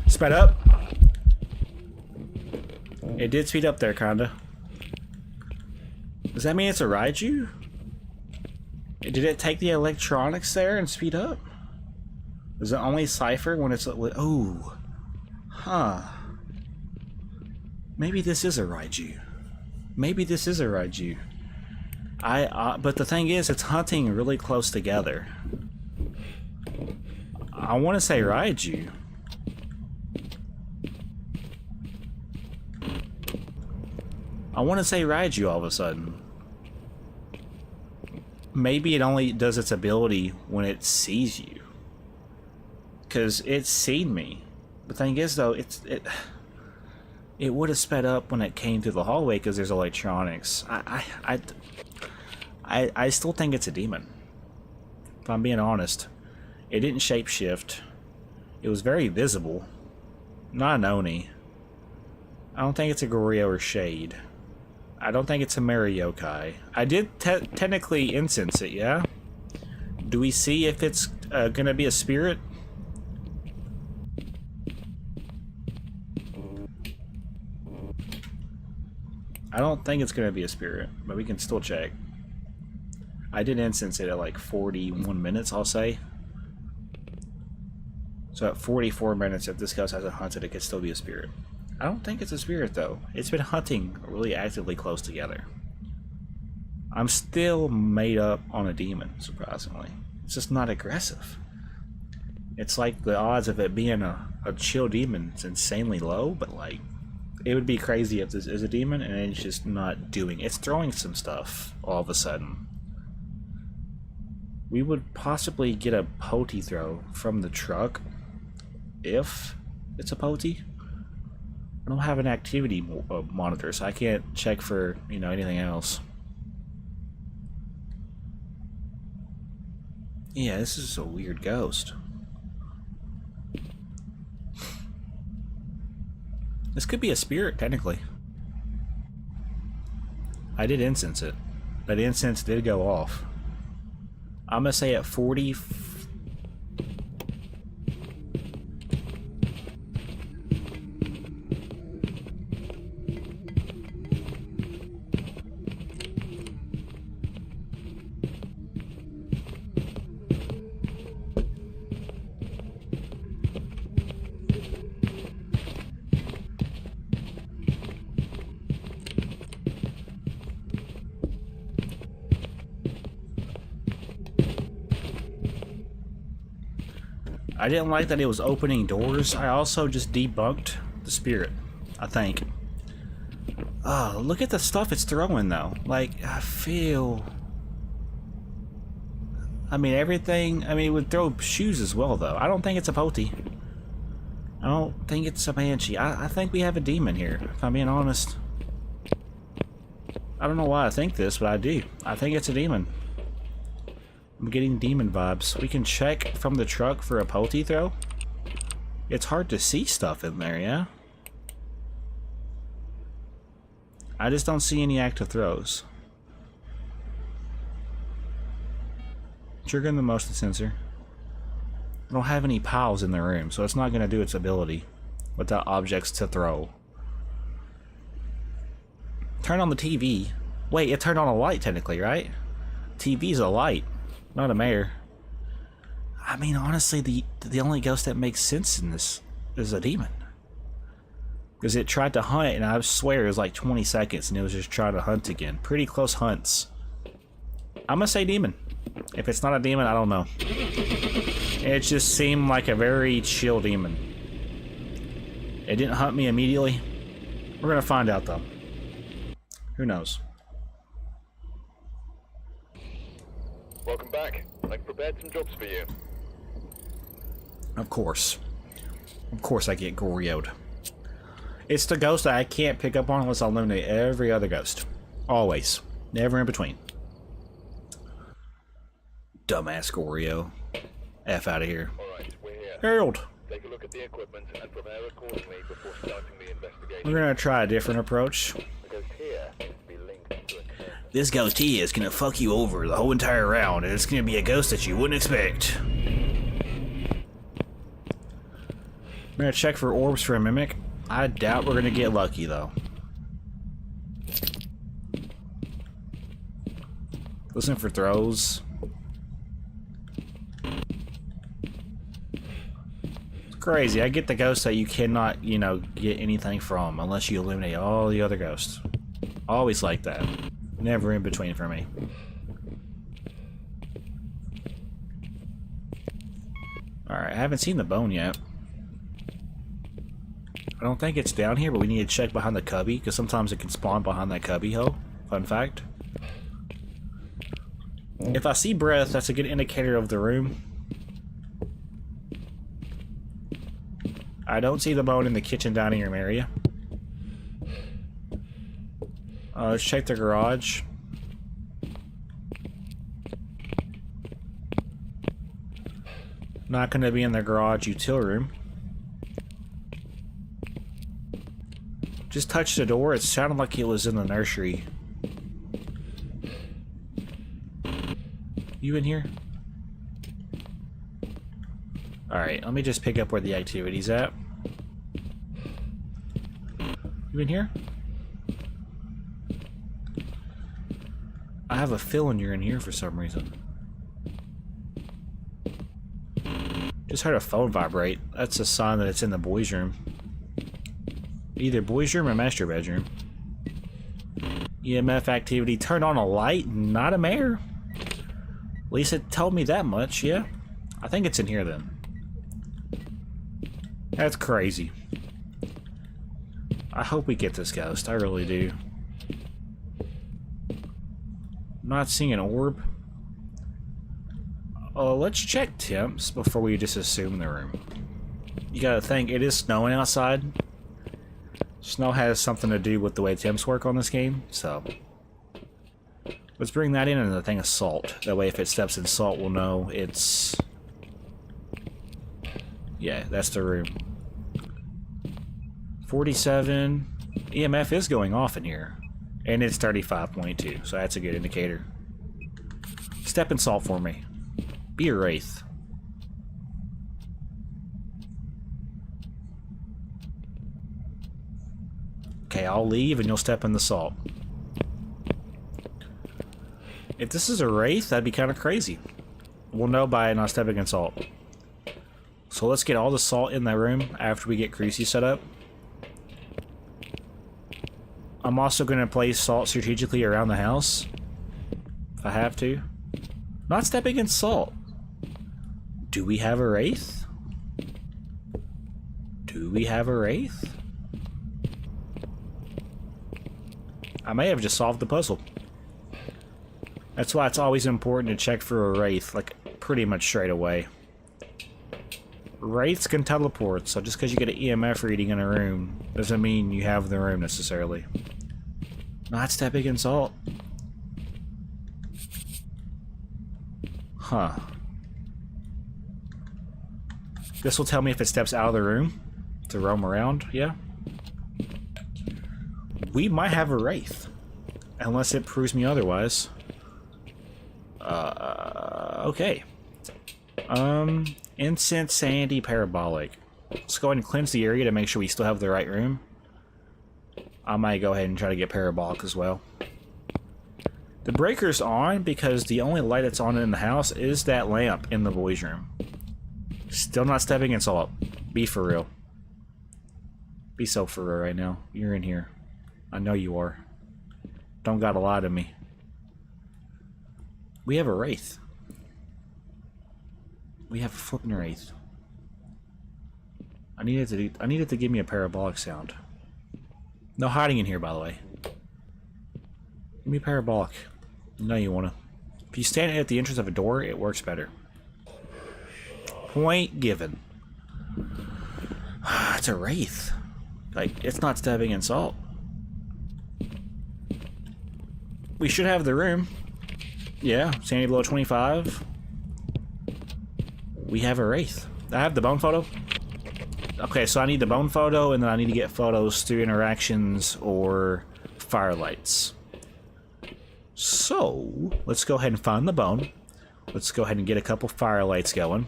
S1: Sped up. It did speed up there, kinda. Does that mean it's a Raiju? Did it take the electronics there and speed up? Does it only cipher when it's... Oh. Huh. Maybe this is a Raiju. Maybe this is a Raiju. But the thing is, it's hunting really close together. I want to say Raiju. I want to say Raiju all of a sudden. Maybe it only does its ability when it sees you. Because it's seen me. The thing is, though, it would have sped up when it came through the hallway because there's electronics. I still think it's a demon. If I'm being honest. It didn't shapeshift. It was very visible. Not an Oni. I don't think it's a Goryo or Shade. I don't think it's a Mary Yokai. I did technically incense it, yeah? Do we see if it's gonna be a spirit? I don't think it's gonna be a spirit, but we can still check. I did incense it at like 41 minutes, I'll say. So at 44 minutes, if this ghost hasn't hunted, it could still be a spirit. I don't think it's a spirit, though. It's been hunting really actively close together. I'm still made up on a demon, surprisingly. It's just not aggressive. It's like the odds of it being a chill demon is insanely low, but like, it would be crazy if this is a demon and it's just not doing... It's throwing some stuff all of a sudden. We would possibly get a Poti throw from the truck if it's a Poti. I don't have an activity monitor, so I can't check for, you know, anything else. Yeah, this is a weird ghost. This could be a spirit, technically. I did incense it. That incense did go off. I'm gonna say at 40... I didn't like that it was opening doors. I also just debunked the spirit, I think. Oh, look at the stuff it's throwing, though. Like, I feel... I mean, everything... I mean, it would throw shoes as well, though. I don't think it's a Poti. I don't think it's a Banshee. I think we have a demon here, if I'm being honest. I don't know why I think this, but I do. I think it's a demon. I'm getting demon vibes. We can check from the truck for a Poti throw. It's hard to see stuff in there, yeah? I just don't see any active throws. Triggering the motion sensor. I don't have any piles in the room, so it's not going to do its ability without objects to throw. Turn on the TV. Wait, it turned on a light technically, right? TV's a light. Not a mayor. I mean, honestly, the only ghost that makes sense in this is a demon. Because it tried to hunt, and I swear it was like 20 seconds, and it was just trying to hunt again. Pretty close hunts. I'm gonna say demon. If it's not a demon, I don't know. It just seemed like a very chill demon. It didn't hunt me immediately. We're gonna find out though. Who knows?
S2: Welcome back. I've prepared some jobs for you.
S1: Of course. Of course I get Gorioed. It's the ghost that I can't pick up on unless I eliminate every other ghost. Always. Never in between. Dumbass Gorio. F out of here.
S2: Alright, we're here.
S1: Harold!
S2: Take a look at the equipment and prepare accordingly before starting the investigation.
S1: We're gonna try a different approach.
S2: Because here is to be linked to a curse.
S1: This ghost here is gonna fuck you over the whole entire round, and it's gonna be a ghost that you wouldn't expect. We're gonna check for orbs for a mimic. I doubt we're gonna get lucky though. Listen for throws. It's crazy. I get the ghosts that you cannot, you know, get anything from unless you eliminate all the other ghosts. Always like that. Never in between for me. Alright, I haven't seen the bone yet. I don't think it's down here, but we need to check behind the cubby, because sometimes it can spawn behind that cubby hole. Fun fact. If I see breath, that's a good indicator of the room. I don't see the bone in the kitchen dining room area. Let's check the garage. Not going to be in the garage utility room. Just touched the door. It sounded like it was in the nursery. You in here? Alright, let me just pick up where the activity's at. You in here? I have a feeling you're in here for some reason. Just heard a phone vibrate. That's a sign that it's in the boys' room. Either boys' room or master bedroom. EMF activity. Turn on a light, not a mare. At least it told me that much, yeah. I think it's in here then. That's crazy. I hope we get this ghost. I really do. I'm not seeing an orb. Let's check temps before we just assume the room. You gotta think, it is snowing outside. Snow has something to do with the way temps work on this game, so... Let's bring that in and the thing of salt. That way if it steps in salt, we'll know it's... Yeah, that's the room. 47. EMF is going off in here. And it's 35.2, so that's a good indicator. Step in salt for me. Be a wraith. Okay, I'll leave and you'll step in the salt. If this is a wraith, that'd be kind of crazy. We'll know by not stepping in salt. So let's get all the salt in that room after we get Cruci set up. I'm also going to place salt strategically around the house. If I have to. Not stepping in salt. Do we have a wraith? Do we have a wraith? I may have just solved the puzzle. That's why it's always important to check for a wraith, like, pretty much straight away. Wraiths can teleport, so just because you get an EMF reading in a room doesn't mean you have the room necessarily. Not stepping in salt. Huh. This will tell me if it steps out of the room to roam around, yeah? We might have a wraith. Unless it proves me otherwise. Okay. Incense, sandy, parabolic. Let's go ahead and cleanse the area to make sure we still have the right room. I might go ahead and try to get parabolic as well. The breaker's on because the only light that's on in the house is that lamp in the boys' room. Still not stepping in salt. Be for real. Be so for real right now. You're in here. I know you are. Don't gotta lie to me. We have a wraith. We have a flipping wraith. I needed to give me a parabolic sound. No hiding in here, by the way. Give me a parabolic. No, you wanna. If you stand at the entrance of a door, it works better. Point given. It's a wraith. Like, it's not stepping in salt. We should have the room. Yeah, sanity below 25. We have a wraith. I have the bone photo. Okay, so I need the bone photo, and then I need to get photos through interactions or firelights. So, let's go ahead and find the bone. Let's go ahead and get a couple firelights going.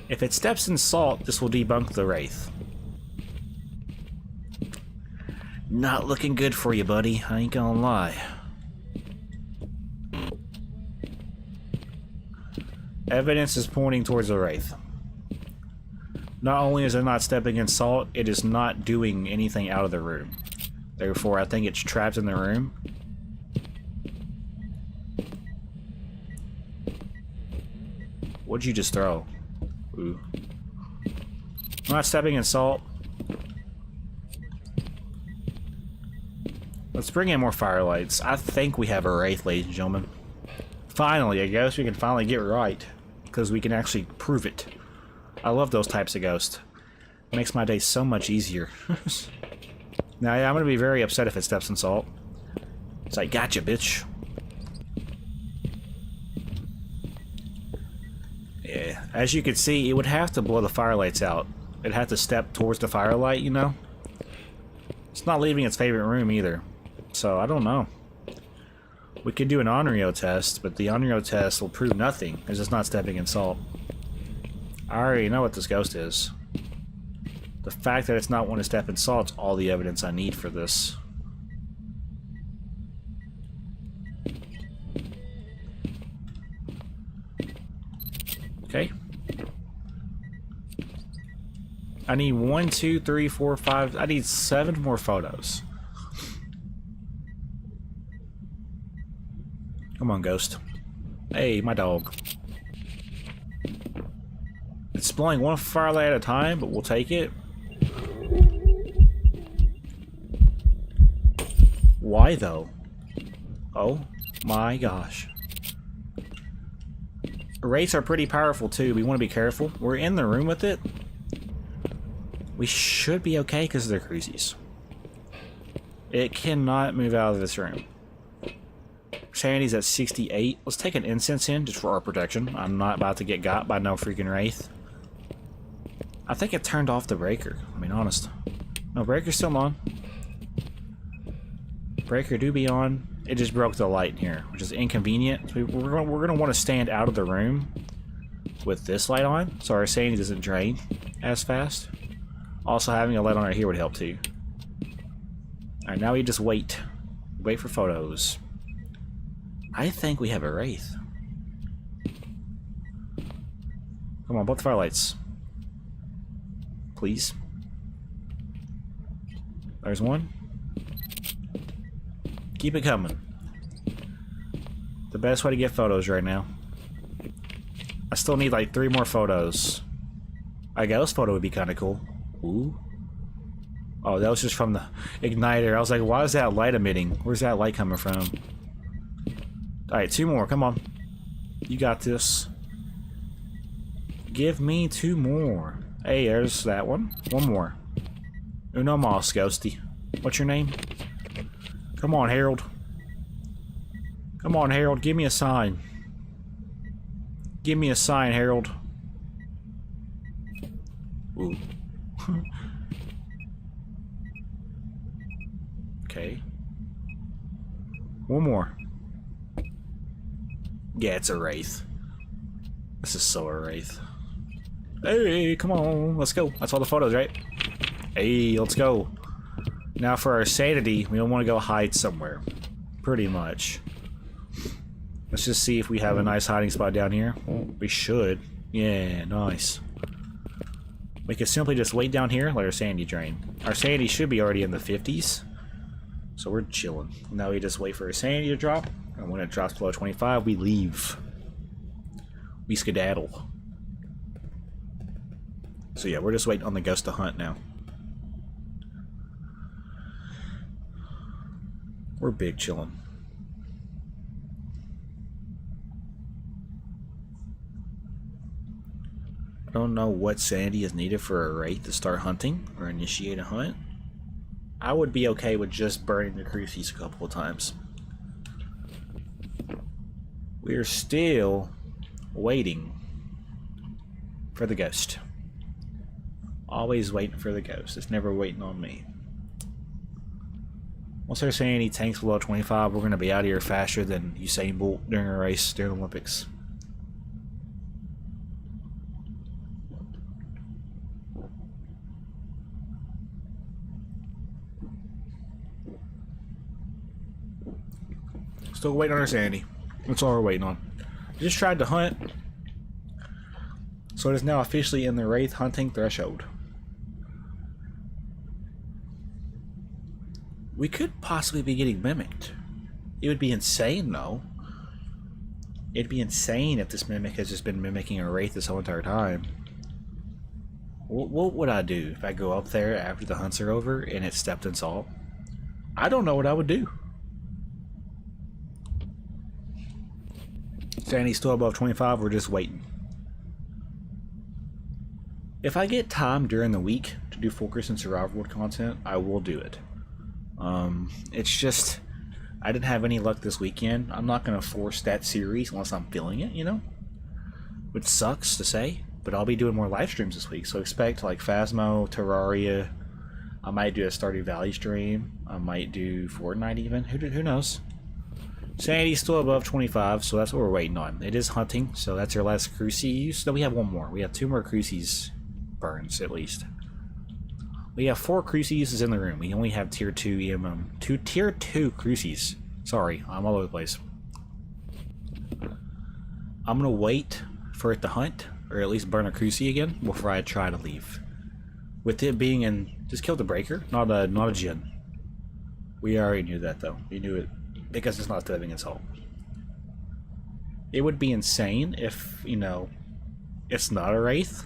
S1: If it steps in salt, this will debunk the wraith. Not looking good for you, buddy. I ain't gonna lie. Evidence is pointing towards the wraith. Not only is it not stepping in salt, it is not doing anything out of the room. Therefore, I think it's trapped in the room. What'd you just throw? Ooh. Not stepping in salt. Let's bring in more firelights. I think we have a wraith, ladies and gentlemen. Finally, I guess we can finally get right. Because we can actually prove it. I love those types of ghosts. Makes my day so much easier. Now, yeah, I'm going to be very upset if it steps in salt. It's like, gotcha, bitch. Yeah, as you can see, it would have to blow the firelights out. It'd have to step towards the firelight, you know? It's not leaving its favorite room either. So, I don't know. We could do an Onryo test, but the Onryo test will prove nothing, because it's not stepping in salt. I already know what this ghost is. The fact that it's not wanting to step in salt is all the evidence I need for this. Okay. I need 1, 2, 3, 4, 5. I need 7 more photos. Come on, ghost. Hey, my dog. It's blowing one firelight at a time, but we'll take it. Why, though? Oh my gosh. Wraiths are pretty powerful, too. We want to be careful. We're in the room with it. We should be okay because they're cruisies. It cannot move out of this room. Sanity's at 68. Let's take an incense in just for our protection. I'm not about to get got by no freaking wraith. I think it turned off the breaker. I mean, honest. No, breaker's still on. Breaker do be on. It just broke the light in here, which is inconvenient. So we're gonna want to stand out of the room with this light on, so our sanity doesn't drain as fast. Also, having a light on right here would help too. Alright, now we just wait. Wait for photos. I think we have a wraith. Come on, both firelights. Please. There's one. Keep it coming. The best way to get photos right now. I still need like 3 more photos. A ghost photo would be kind of cool. Ooh. Oh, that was just from the igniter. I was like, why is that light emitting? Where's that light coming from? Alright, 2 more. Come on. You got this. Give me 2 more. Hey, there's that one. 1 more. Uno mas, ghosty. What's your name? Come on, Harold. Come on, Harold. Give me a sign. Give me a sign, Harold. Ooh. Okay. 1 more. Yeah, it's a wraith. This is so a wraith. Hey, come on. Let's go. That's all the photos, right? Hey, let's go. Now for our sanity, we don't want to go hide somewhere. Pretty much. Let's just see if we have a nice hiding spot down here. We should. Yeah, nice. We can simply just wait down here, let our sanity drain. Our sanity should be already in the 50s. So we're chilling. Now we just wait for our sanity to drop. And when it drops below 25, we leave. We skedaddle. So yeah, we're just waiting on the ghost to hunt now. We're big chilling. I don't know what sanity is needed for a wraith to start hunting or initiate a hunt. I would be okay with just burning the crucies a couple of times. We're still waiting for the ghost. Always waiting for the ghost. It's never waiting on me. Once they're saying he tanks below 25, we're going to be out of here faster than Usain Bolt during a race during the Olympics. Still waiting on our sanity. That's all we're waiting on. Just tried to hunt, so it is now officially in the wraith hunting threshold. We could possibly be getting mimicked. It would be insane, though. It'd be insane if this mimic has just been mimicking a wraith this whole entire time. What would I do if I go up there after the hunts are over and it's stepped in salt? I don't know what I would do. Sandy's still above 25, we're just waiting. If I get time during the week to do Focus and Survival World content, I will do it. It's just, I didn't have any luck this weekend. I'm not going to force that series unless I'm feeling it, you know? Which sucks to say, but I'll be doing more live streams this week, so expect like Phasmo, Terraria. I might do a Stardew Valley stream. I might do Fortnite even. Who knows? Sanity's still above 25, so that's what we're waiting on. It is hunting, so that's our last crucies. No, we have one more. We have 2 more crucies burns, at least. We have 4 crucies in the room. We only have tier 2 EMM. Tier 2 crucies. Sorry, I'm all over the place. I'm gonna wait for it to hunt, or at least burn a crucie again, before I try to leave. With it being in... Just kill the breaker, not a Jinn. We already knew that, though. We knew it. Because it's not stepping in salt. It would be insane if, you know, it's not a wraith.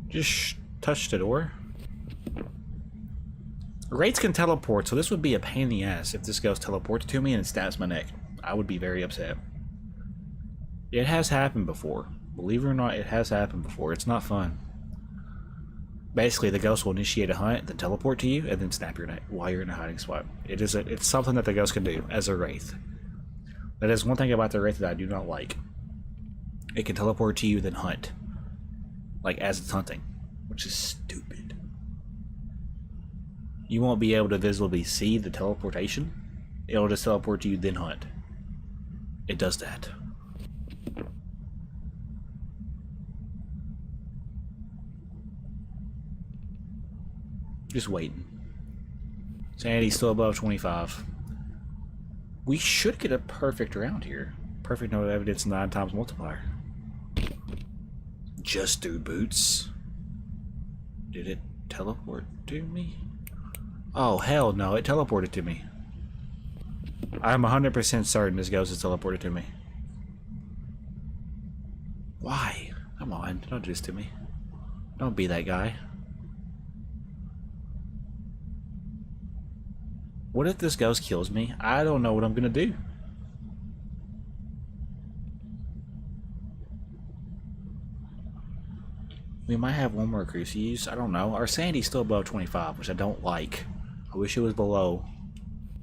S1: Just touch the door. Wraiths can teleport, so this would be a pain in the ass if this ghost teleported to me and it stabs my neck. I would be very upset. It has happened before. Believe it or not, it has happened before. It's not fun. Basically, the ghost will initiate a hunt, then teleport to you, and then snap your neck while you're in a hiding spot. It's something that the ghost can do as a wraith. That is one thing about the wraith that I do not like. It can teleport to you, then hunt. Like, as it's hunting. Which is stupid. You won't be able to visibly see the teleportation. It'll just teleport to you, then hunt. It does that. Just waiting. Sanity's still above 25. We should get a perfect round here. Perfect no evidence 9 times multiplier. Just do boots. Did it teleport to me? Oh, hell no, it teleported to me. I'm 100% certain this ghost is teleported to me. Why? Come on, don't do this to me. Don't be that guy. What if this ghost kills me? I don't know what I'm gonna do. We might have one more crucies. I don't know. Our sanity's still above 25, which I don't like. I wish it was below.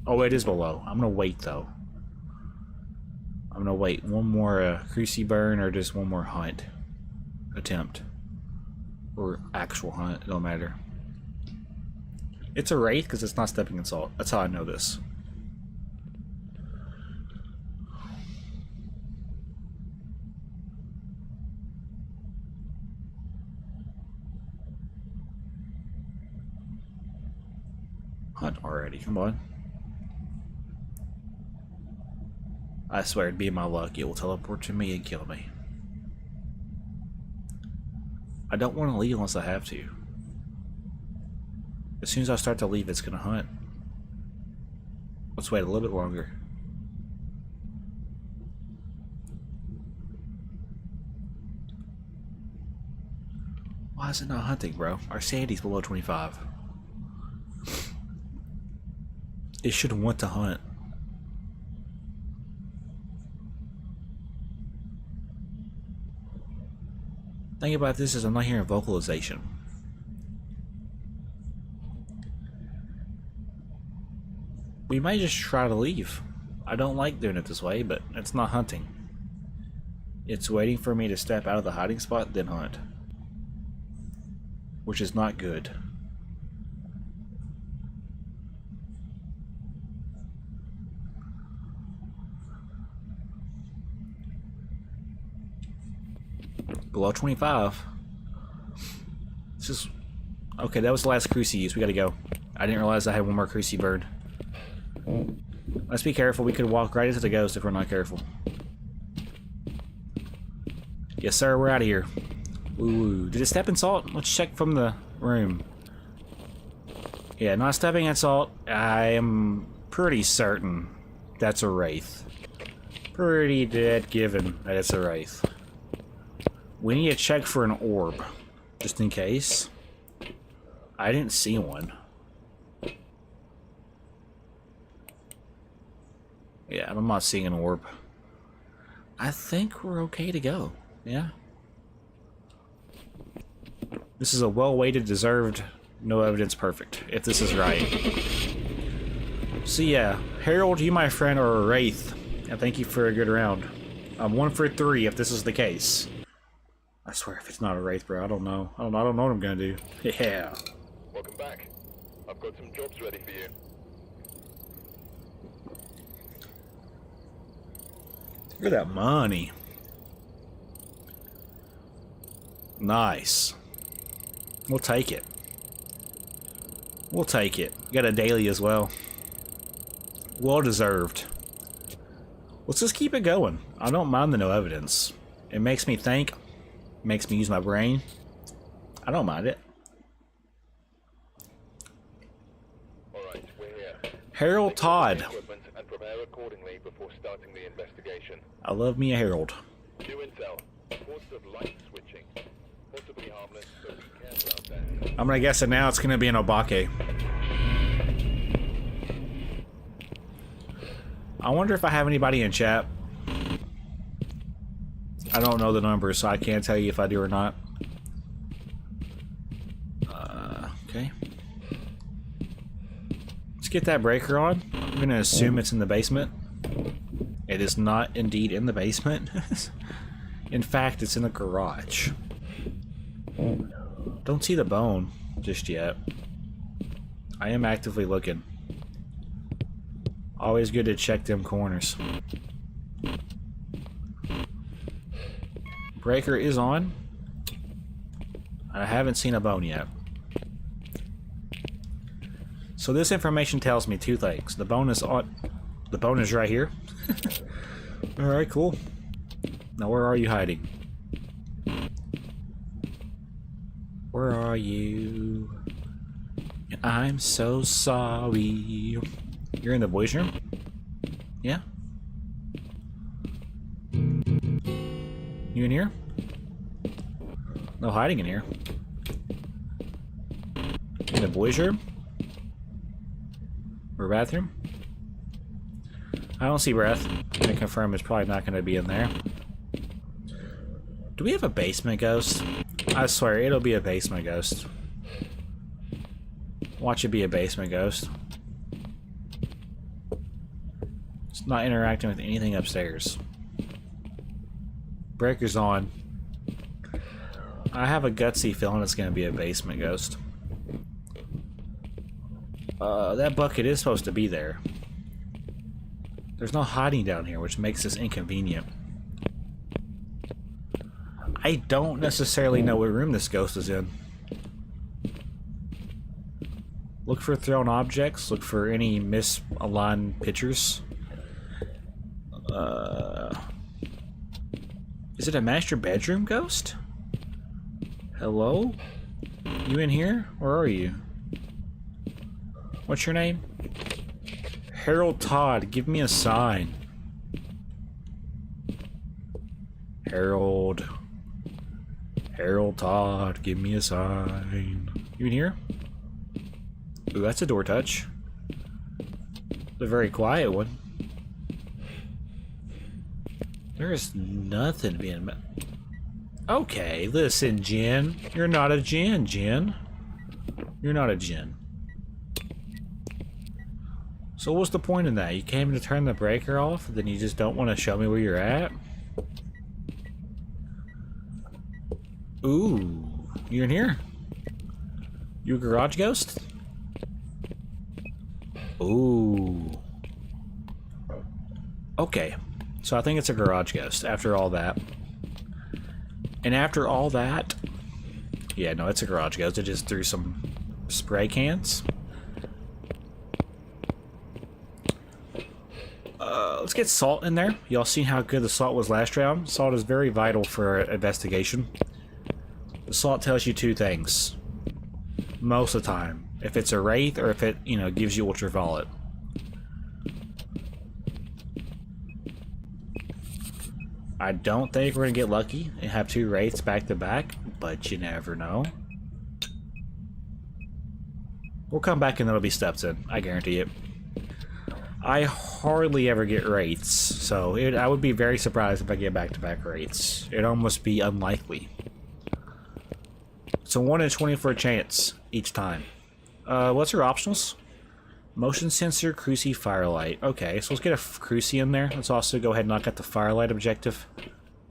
S1: Oh, it is below. I'm gonna wait though. I'm gonna wait one more crucie burn or just one more hunt attempt. Or actual hunt, it don't matter. It's a wraith because it's not stepping in salt. That's how I know this. Hunt already, come on. I swear, it'd be my luck. It will teleport to me and kill me. I don't want to leave unless I have to. As soon as I start to leave, it's gonna hunt. Let's wait a little bit longer. Why is it not hunting, bro? Our sanity's below 25. It should want to hunt. Thing about this is I'm not hearing vocalization. We might just try to leave. I don't like doing it this way, but it's not hunting. It's waiting for me to step out of the hiding spot, then hunt. Which is not good. Below 25. This is... Okay, that was the last cruci use. We gotta go. I didn't realize I had one more cruci bird. Let's be careful. We could walk right into the ghost if we're not careful. Yes, sir. We're out of here. Ooh, did it step in salt? Let's check from the room. Yeah, not stepping in salt. I am pretty certain that's a wraith. Pretty dead given that it's a wraith. We need to check for an orb, just in case. I didn't see one. Yeah, I'm not seeing an orb. I think we're okay to go. Yeah. This is a well-weighted, deserved, no evidence perfect, if this is right. So yeah, Harold, you my friend are a wraith, and thank you for a good round. I'm 1 for 3 if this is the case. I swear if it's not a wraith, bro, I don't know. I don't know what I'm gonna do. Yeah.
S2: Welcome back. I've got some jobs ready for you.
S1: Look at that money. Nice. We'll take it. We'll take it. Got a daily as well. Well deserved. Let's just keep it going. I don't mind the no evidence. It makes me think. Makes me use my brain. I don't mind it.
S2: Alright, we're here.
S1: Harold Todd.
S2: Equipment and prepare accordingly before starting the investigation.
S1: I love me a Harold.
S2: New intel. Reports of light switching. Possibly harmless, so be careful out there.
S1: I'm gonna guess it now. It's gonna be an Obake. I wonder if I have anybody in chat. I don't know the numbers, so I can't tell you if I do or not. Okay. Let's get that breaker on. I'm going to assume it's in the basement. It is not indeed in the basement. In fact, it's in the garage. Don't see the bone just yet. I am actively looking. Always good to check them corners. Breaker is on. I haven't seen a bone yet. So this information tells me 2 things. The bone is on. The bone is right here. Alright, cool. Now where are you hiding? Where are you? I'm so sorry. You're in the boys' room? Yeah? You in here? No hiding in here. In the boys' room? Or bathroom? I don't see breath. I'm gonna confirm it's probably not gonna be in there. Do we have a basement ghost? I swear, it'll be a basement ghost. Watch it be a basement ghost. It's not interacting with anything upstairs. Breaker's on. I have a gutsy feeling it's gonna be a basement ghost. That bucket is supposed to be there. There's no hiding down here, which makes this inconvenient. I don't necessarily know what room this ghost is in. Look for thrown objects. Look for any misaligned pictures. Is it a master bedroom ghost? Hello? You in here? Where are you? What's your name? Harold Todd. Give me a sign. Harold Todd, give me a sign. You in here? Ooh, that's a door touch. It's a very quiet one. There's nothing being... Okay, listen, Jen. You're not a Jen, Jen. You're not a Jen. So what's the point in that? You came to turn the breaker off, then you just don't want to show me where you're at? Ooh, you in here? You a garage ghost? Ooh. Okay, so I think it's a garage ghost after all that. And after all that... Yeah, no, it's a garage ghost. It just threw some spray cans. Let's get salt in there. Y'all seen how good the salt was last round? Salt is very vital for investigation. The salt tells you two things. Most of the time. If it's a wraith or if it, you know, gives you ultraviolet. I don't think we're gonna get lucky and have two wraiths back to back, but you never know. We'll come back and it'll be steps in. I guarantee it. I hardly ever get wraiths, so I would be very surprised if I get back-to-back wraiths. It'd almost be unlikely. It's a 1 in 24 chance each time. What's your optionals? Motion sensor, cruci, firelight. Okay, so let's get a cruci in there. Let's also go ahead and knock out the firelight objective.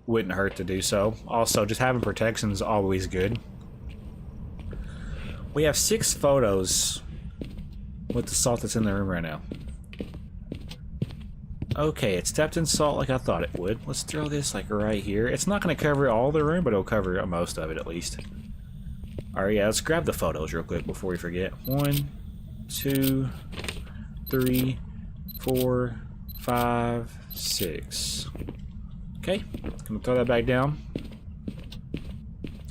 S1: Wouldn't hurt to do so. Also, just having protection is always good. We have 6 photos with the salt that's in the room right now. Okay, it stepped in salt like I thought it would. Let's throw this like right here. It's not going to cover all the room, but it'll cover most of it at least. Alright, yeah, let's grab the photos real quick before we forget. 1, 2, 3, 4, 5, 6. Okay, gonna throw that back down.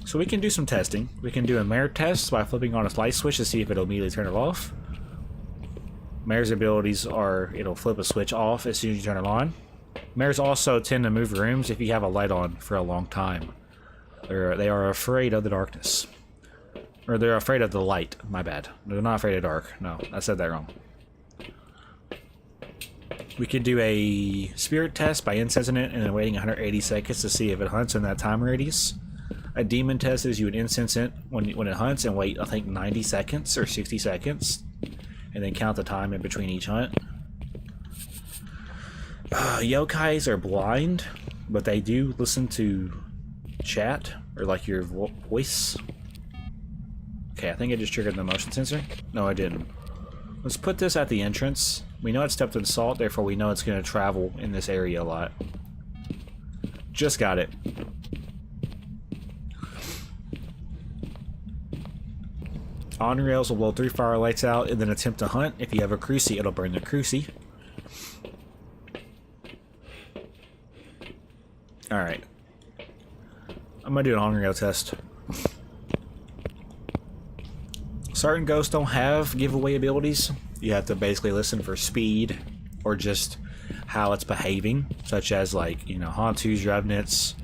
S1: So we can do some testing. We can do a mirror test by flipping on a light switch to see if it'll immediately turn it off. Mare's abilities are, it'll flip a switch off as soon as you turn it on. Mares also tend to move rooms if you have a light on for a long time. They are afraid of the darkness. Or they're afraid of the light, my bad. They're not afraid of dark. No, I said that wrong. We could do a spirit test by incensing it and then waiting 180 seconds to see if it hunts in that time radius. A demon test is you would incense it when it hunts and wait, I think, 90 seconds or 60 seconds. And then count the time in between each hunt. Yokais are blind, but they do listen to chat, or like your voice. Okay, I think I just triggered the motion sensor. No, I didn't. Let's put this at the entrance. We know it stepped in salt, therefore we know it's going to travel in this area a lot. Just got it. On rails will blow 3 firelights out and then attempt to hunt. If you have a cruci, it'll burn the cruci. Alright. I'm gonna do an on rail test. Certain ghosts don't have giveaway abilities. You have to basically listen for speed or just how it's behaving, such as, like, you know, Hantus, Revenants,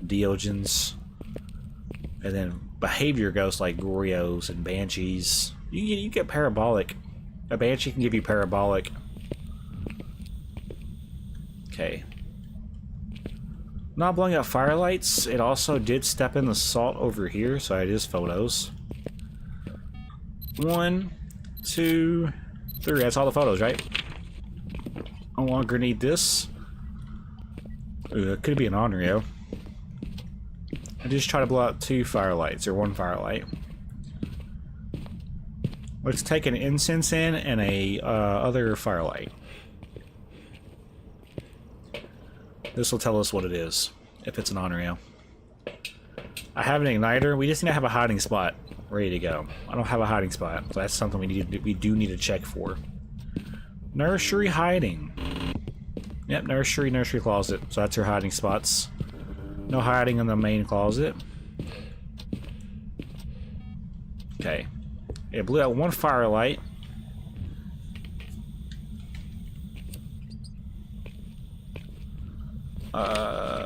S1: Diogens, and then behavior ghosts like Gorios and Banshees. You get parabolic. A Banshee can give you parabolic. Okay. Not blowing out firelights. It also did step in the salt over here, so it is photos. 1, 2, 3. That's all the photos, right? No longer need this. Ooh, it could be an Onryo. I just try to blow out 2 firelights, or 1 firelight. Let's take an incense in and a other firelight. This will tell us what it is, if it's an Onryo. I have an igniter. We just need to have a hiding spot ready to go. I don't have a hiding spot, so that's something we do need to check for. Nursery hiding. Yep, nursery closet. So that's your hiding spots. No hiding in the main closet. Okay. It blew out 1 firelight.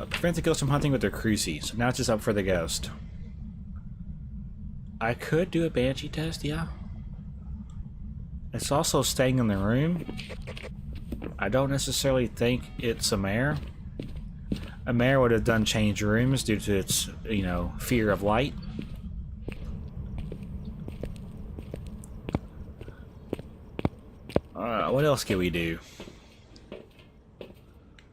S1: Prevent the ghost from hunting with their cruci. So now it's just up for the ghost. I could do a banshee test, yeah. It's also staying in the room. I don't necessarily think it's a mare. A mare would have done change rooms due to its, you know, fear of light. What else can we do?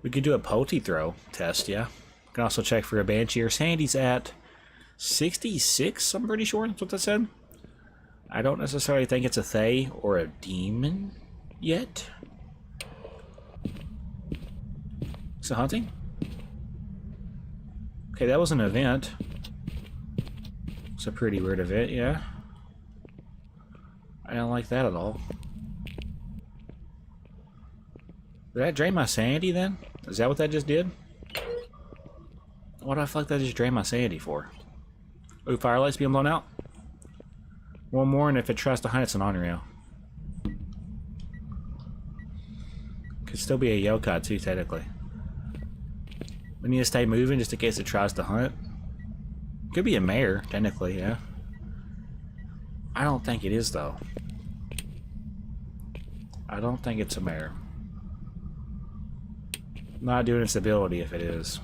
S1: We could do a Pulty throw test, yeah. We can also check for a banshee. Our sanity's at 66, I'm pretty sure that's what that said. I don't necessarily think it's a Thay or a demon yet. Is it hunting? Okay, that was an event. It's a pretty weird event, yeah. I don't like that at all. Did that drain my sanity then? Is that what that just did? What do I feel like that just drained my sanity for? Ooh, firelight's being blown out. One more, and if it tries to hunt, it's an on-rail. Could still be a yokai too, technically. We need to stay moving just in case it tries to hunt. Could be a mare, technically, yeah. I don't think it is, though. I don't think it's a mare. Not doing its ability if it is.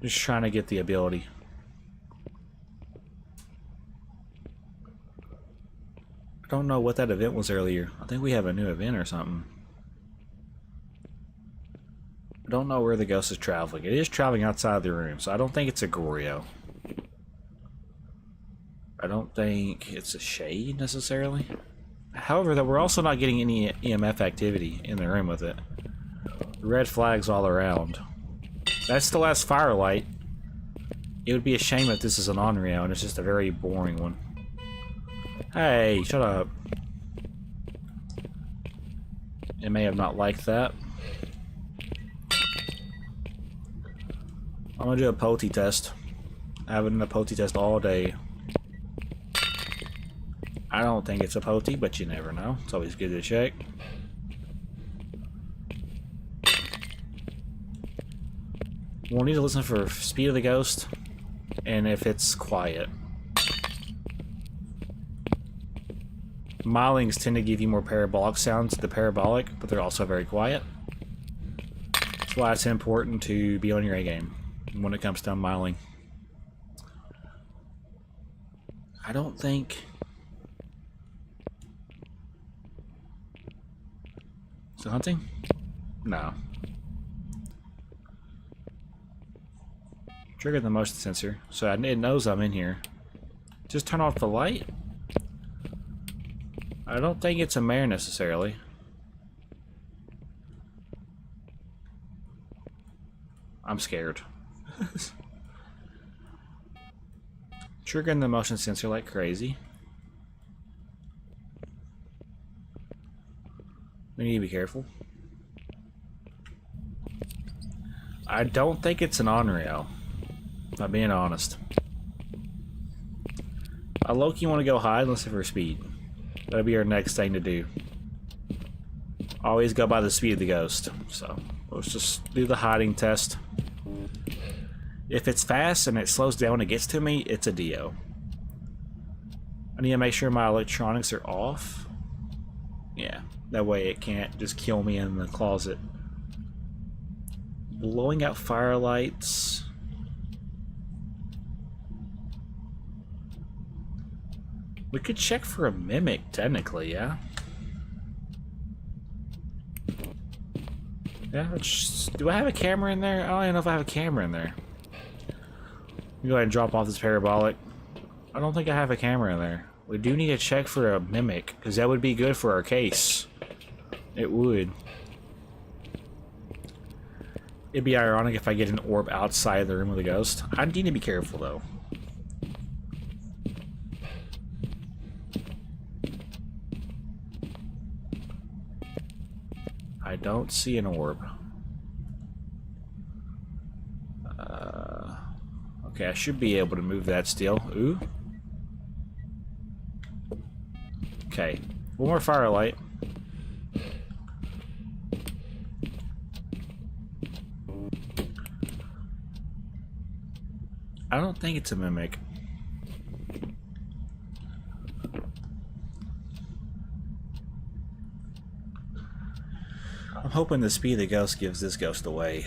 S1: Just trying to get the ability. I don't know what that event was earlier. I think we have a new event or something. I don't know where the ghost is traveling. It is traveling outside the room, so I don't think it's a Goryo. I don't think it's a shade necessarily. However, though, we're also not getting any EMF activity in the room with it. Red flags all around. That's the last firelight. It would be a shame if this is an on-rail and it's just a very boring one. Hey, shut up. It may have not liked that. I'm gonna do a Pulty test. I haven't done a Pulty test all day. I don't think it's a Pulty, but you never know. It's always good to check. We'll need to listen for speed of the ghost and if it's quiet. Milings tend to give you more parabolic sounds to the parabolic, but they're also very quiet. That's why it's important to be on your A game when it comes to miling. I don't think... Is it hunting? No. Trigger the motion sensor, so it knows I'm in here. Just turn off the light? I don't think it's a mare necessarily. I'm scared. Triggering the motion sensor like crazy. We need to be careful. I don't think it's an on-rail. If I'm being honest. I low-key want to go hide and listen for speed. That'll be our next thing to do. Always go by the speed of the ghost. So let's just do the hiding test. If it's fast and it slows down when it gets to me, it's a Dio. I need to make sure my electronics are off. Yeah, that way it can't just kill me in the closet. Blowing out firelights. We could check for a mimic, technically, yeah? Yeah, do I have a camera in there? I don't even know if I have a camera in there. Let me go ahead and drop off this parabolic. I don't think I have a camera in there. We do need to check for a mimic, because that would be good for our case. It would. It'd be ironic if I get an orb outside the room with a ghost. I need to be careful, though. I don't see an orb. Okay, I should be able to move that still. Ooh. Okay, one more firelight. I don't think it's a mimic. I'm hoping the speed of the ghost gives this ghost away.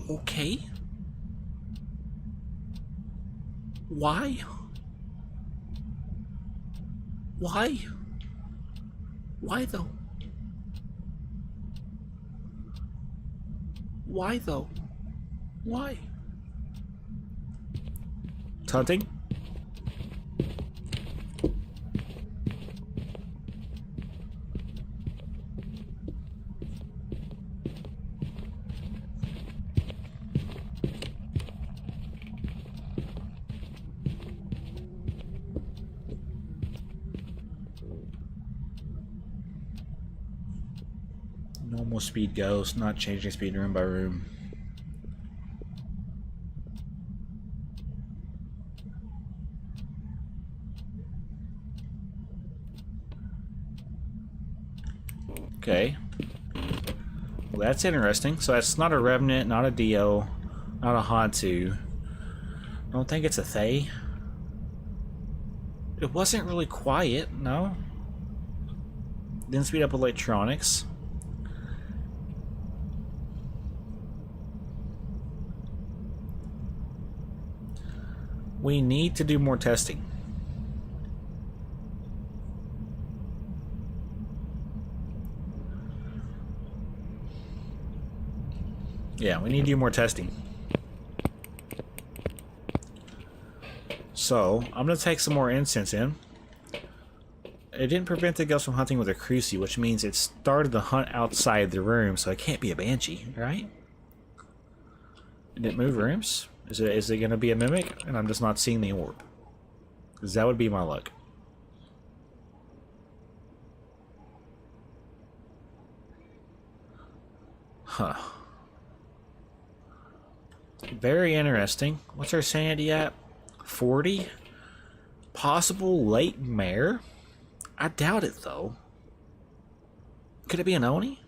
S1: Okay. Why? Why? Why though? Why though? Why? It's hunting? Normal speed ghost, not changing speed room by room. Okay. Well, that's interesting. So that's not a Revenant, not a Dio, not a Hantu. I don't think it's a Thay. It wasn't really quiet, no. Didn't speed up electronics. We need to do more testing. Yeah, we need to do more testing. So, I'm going to take some more incense in. It didn't prevent the ghost from hunting with a crucie, which means it started the hunt outside the room, so it can't be a banshee, right? It didn't move rooms. Is it going to be a mimic? And I'm just not seeing the orb. Because that would be my luck. Huh. Very interesting. What's our sanity at? 40? Possible late mare? I doubt it, though. Could it be an Oni?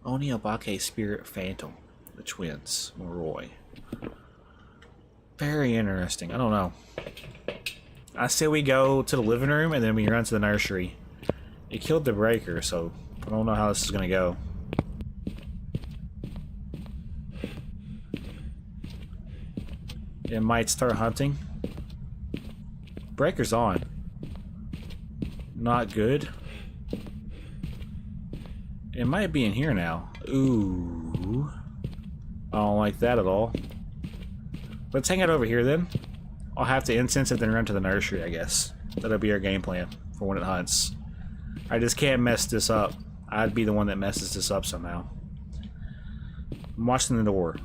S1: Oni Obake Spirit Phantom. The twins. Roy. Very interesting. I don't know. I say we go to the living room and then we run to the nursery. It killed the breaker, so I don't know how this is going to go. It might start hunting. Breaker's on. Not good. It might be in here now. Ooh. I don't like that at all. Let's hang out over here then. I'll have to incense it then run to the nursery, I guess. That'll be our game plan for when it hunts. I just can't mess this up. I'd be the one that messes this up somehow. I'm watching the door.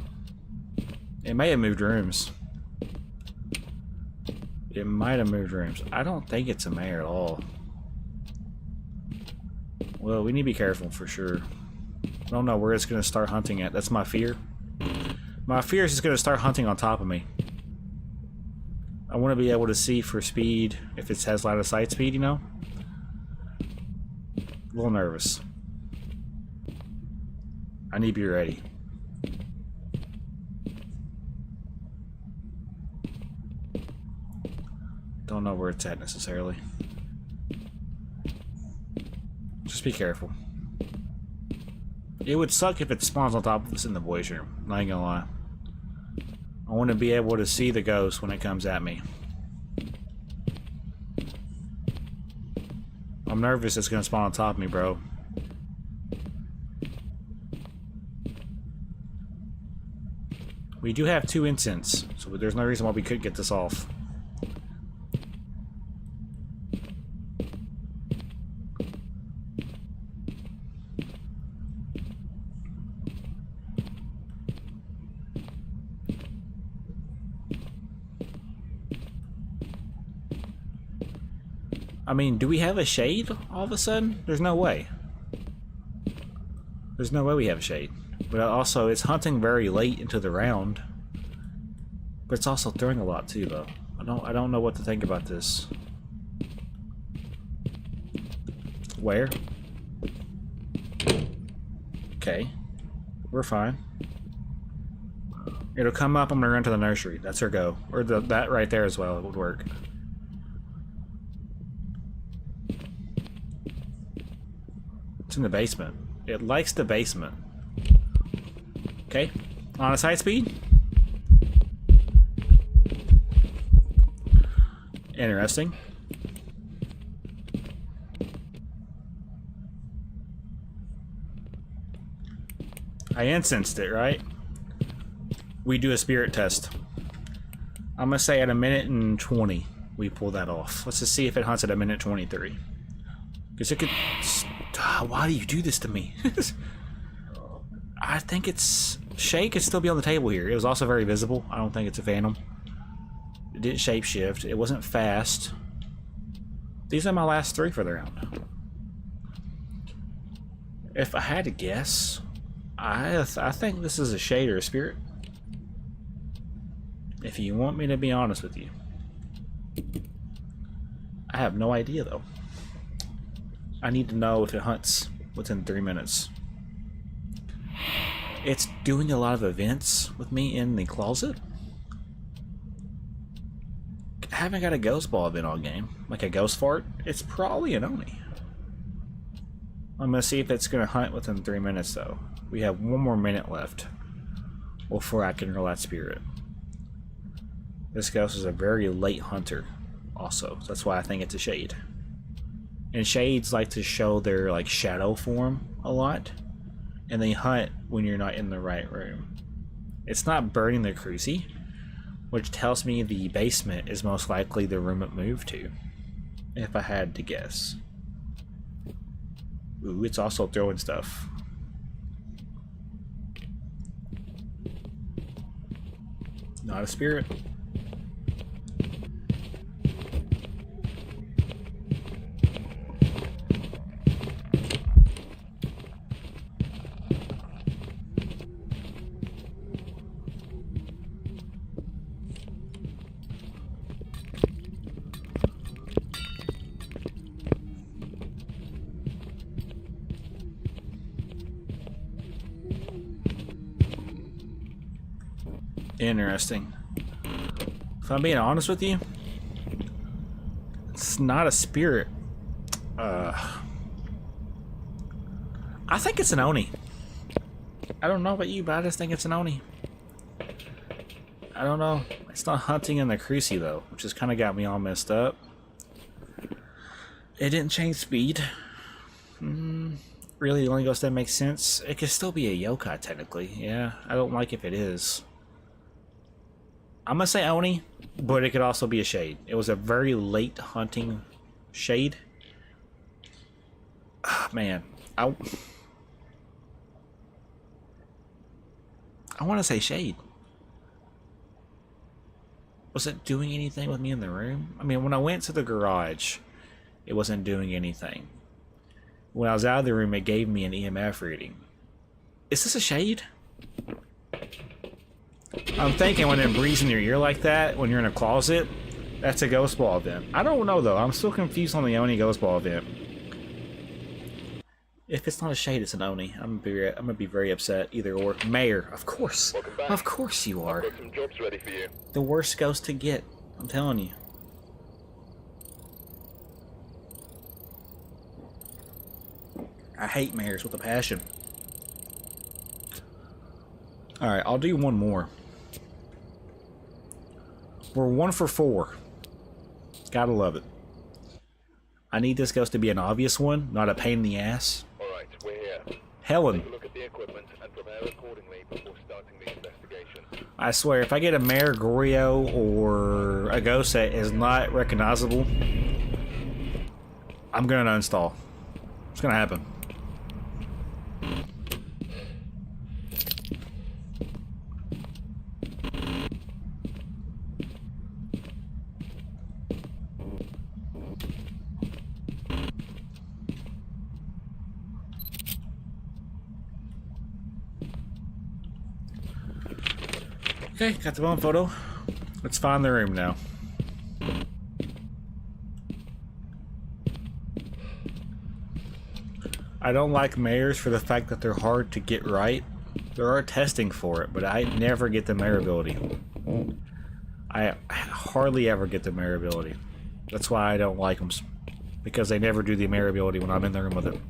S1: It may have moved rooms. It might have moved rooms. I don't think it's a mare at all. Well, we need to be careful for sure. I don't know where it's going to start hunting at. That's my fear. My fear is it's going to start hunting on top of me. I want to be able to see for speed if it has line of sight speed, you know? A little nervous. I need to be ready. Don't know where it's at necessarily. Just be careful. It would suck if it spawns on top of us in the boys' room. Not gonna lie. I want to be able to see the ghost when it comes at me. I'm nervous it's gonna spawn on top of me, bro. We do have 2 incense, so there's no reason why we could get this off. I mean, do we have a shade all of a sudden? There's no way. There's no way we have a shade. But also, it's hunting very late into the round. But it's also throwing a lot too, though. I don't know what to think about this. Where? Okay. We're fine. It'll come up. I'm gonna run to the nursery. That's our go. Or that right there as well. It would work. It's in the basement. It likes the basement. Okay. On a side speed. Interesting. I instanced it, right? We do a spirit test. I'm gonna say at a minute and 20 we pull that off. Let's just see if it hunts at a minute 23. Because it could... Why do you do this to me? I think it's... Shay could still be on the table here. It was also very visible. I don't think it's a phantom. It didn't shapeshift. It wasn't fast. These are my last 3 for the round. If I had to guess, I think this is a shade or a spirit. If you want me to be honest with you. I have no idea though. I need to know if it hunts within 3 minutes. It's doing a lot of events with me in the closet. I haven't got a ghost ball event all game. Like a ghost fart. It's probably an Oni. I'm gonna see if it's gonna hunt within 3 minutes though. We have 1 more minute left before I can roll that spirit. This ghost is a very late hunter also. So that's why I think it's a shade. And shades like to show their like shadow form a lot. And they hunt when you're not in the right room. It's not burning the cruci, which tells me the basement is most likely the room it moved to, if I had to guess. Ooh, it's also throwing stuff. Not a spirit. Interesting. If I'm being honest with you, it's not a spirit. I think it's an Oni. I don't know about you, but I just think it's an Oni. I don't know. It's not hunting in the cruci though, which has kind of got me all messed up. It didn't change speed. Really, the only ghost that makes sense. It could still be a yokai technically. Yeah, I don't like if it is. I'm gonna say Oni, but it could also be a shade. It was a very late hunting shade. Man, I want to say shade. Was it doing anything with me in the room? I mean, when I went to the garage, it wasn't doing anything. When I was out of the room, it gave me an EMF reading. Is this a shade? I'm thinking when it breathes in your ear like that, when you're in a closet, that's a ghost ball event. I don't know though. I'm still confused on the Oni ghost ball event. If it's not a shade, it's an Oni. I'm gonna be very upset. Either or. Mayor, of course. Of course you are.
S2: Got some jobs ready for you.
S1: The worst ghost to get. I'm telling you. I hate mayors with a passion. Alright, I'll do one more. We're 1 for 4. Gotta love it. I need this ghost to be an obvious one, not a pain in the ass.
S2: Alright, we're here.
S1: Helen.
S2: Take a look at the equipment and prepare accordingly before starting the investigation.
S1: I swear, if I get a Mayor Gorio or a ghost that is not recognizable, I'm gonna uninstall. It's gonna happen. Okay, got the bone photo. Let's find the room now. I don't like mayors for the fact that they're hard to get right. There are testing for it, but I never get the mayor ability. I hardly ever get the mayor ability. That's why I don't like them. Because they never do the mayor ability when I'm in the room with it.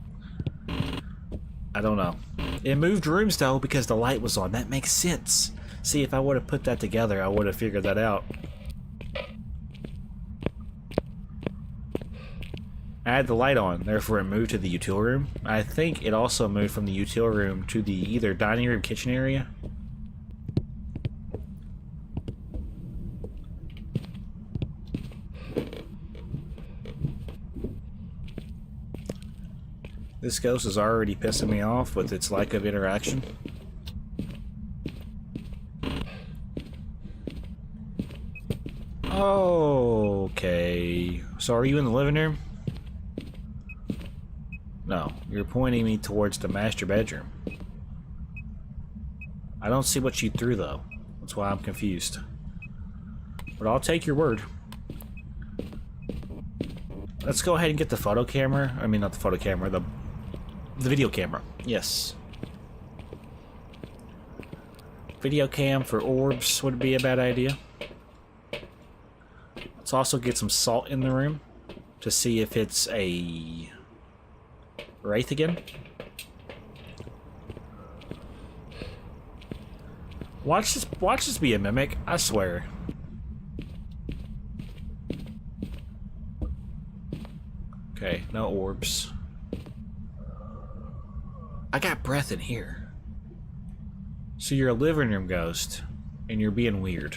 S1: I don't know. It moved rooms though because the light was on. That makes sense. See, if I would have put that together, I would have figured that out. I had the light on, therefore it moved to the util room. I think it also moved from the util room to the either dining room, kitchen area. This ghost is already pissing me off with its lack of interaction. Okay. So are you in the living room? No, you're pointing me towards the master bedroom. I don't see what you threw though. That's why I'm confused. But I'll take your word. Let's go ahead and get the photo camera. I mean, not the photo camera, the video camera. Yes. Video cam for orbs would be a bad idea. Let's also get some salt in the room to see if it's a wraith again. Watch this be a mimic, I swear. Okay, no orbs. I got breath in here. So you're a living room ghost, and you're being weird.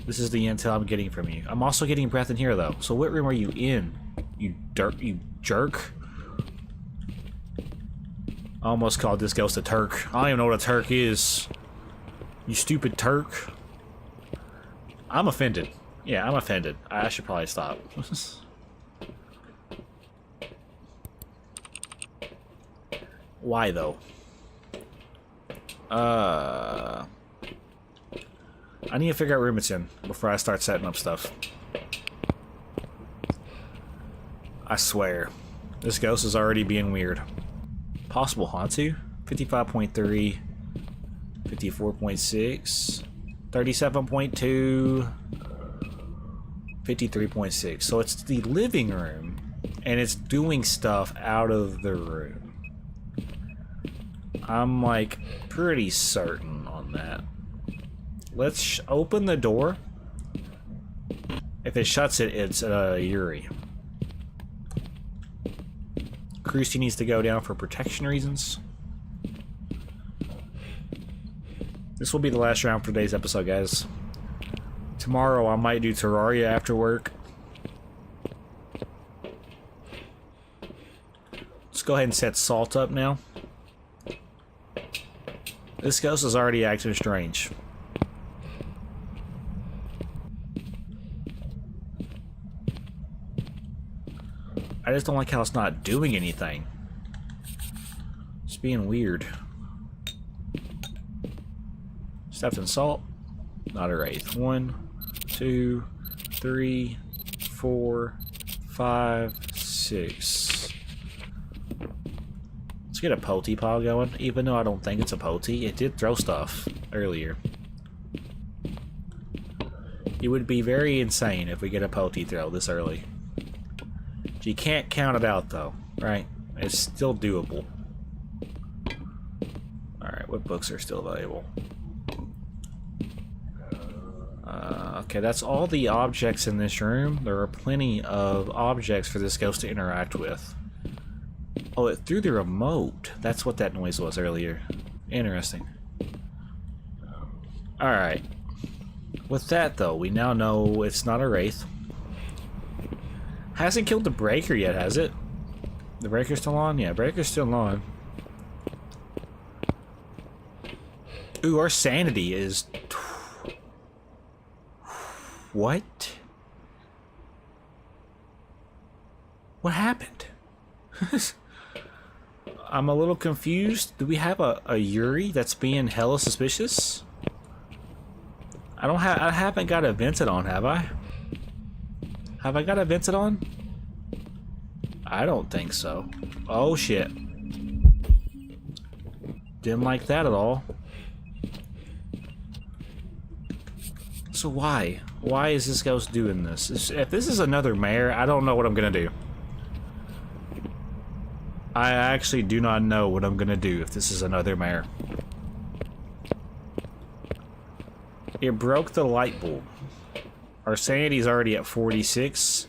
S1: This is the intel I'm getting from you. I'm also getting breath in here though. So what room are you in? You jerk? I almost called this ghost a Turk. I don't even know what a Turk is. You stupid Turk. I'm offended. Yeah, I'm offended. I should probably stop. Why though? I need to figure out what room it's in before I start setting up stuff. I swear. This ghost is already being weird. Possible Hantu? 55.3, 54.6, 37.2, 53.6. So it's the living room, and it's doing stuff out of the room. I'm like pretty certain on that. Let's open the door. If it shuts it, it's Yuri. Cruci needs to go down for protection reasons. This will be the last round for today's episode, guys. Tomorrow I might do Terraria after work. Let's go ahead and set salt up now. This ghost is already acting strange. I just don't like how it's not doing anything. It's being weird. Stuffed in salt. Not a wraith. 1, 2, 3, 4, 5, 6. Let's get a Poti pile going. Even though I don't think it's a Poti, it did throw stuff earlier. It would be very insane if we get a Poti throw this early. You can't count it out though, right? It's still doable. Alright, what books are still available? Okay, that's all the objects in this room. There are plenty of objects for this ghost to interact with. Oh, it threw the remote. That's what that noise was earlier. Interesting. Alright. With that though, we now know it's not a wraith. Hasn't killed the breaker yet, has it? The breaker's still on? Yeah, breaker's still on. Ooh, our sanity is... What? What happened? I'm a little confused. Do we have a Yuri that's being hella suspicious? I haven't got a Vincent on, have I? Have I got a Vincent on? I don't think so. Oh shit. Didn't like that at all. So why? Why is this ghost doing this? If this is another mare, I don't know what I'm gonna do. I actually do not know what I'm gonna do if this is another mare. It broke the light bulb. Our sanity's already at 46,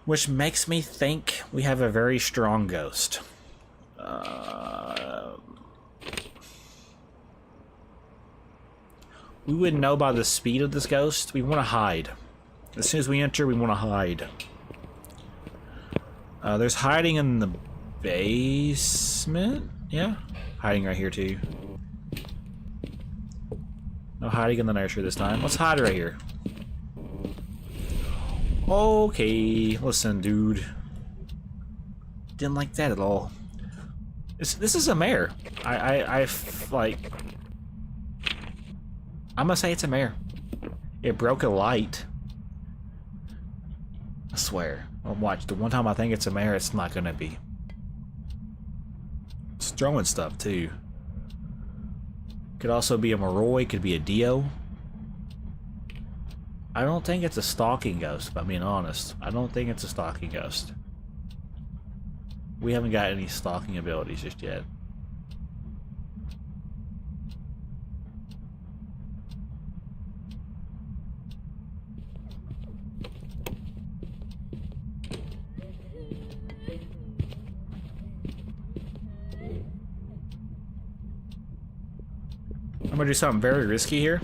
S1: which makes me think we have a very strong ghost. We wouldn't know by the speed of this ghost. We want to hide. As soon as we enter, we want to hide. There's hiding in the basement? Yeah? Hiding right here, too. No hiding in the nursery this time. Let's hide right here. Okay, listen, dude. Didn't like that at all. This is a mare. Like... I'm gonna say it's a mare. It broke a light. I swear. Well, watch. The one time I think it's a mare, it's not gonna be. It's throwing stuff, too. Could also be a Moroi, could be a Dio. I don't think it's a stalking ghost, if I'm being honest. I don't think it's a stalking ghost. We haven't got any stalking abilities just yet. I'm gonna do something very risky here.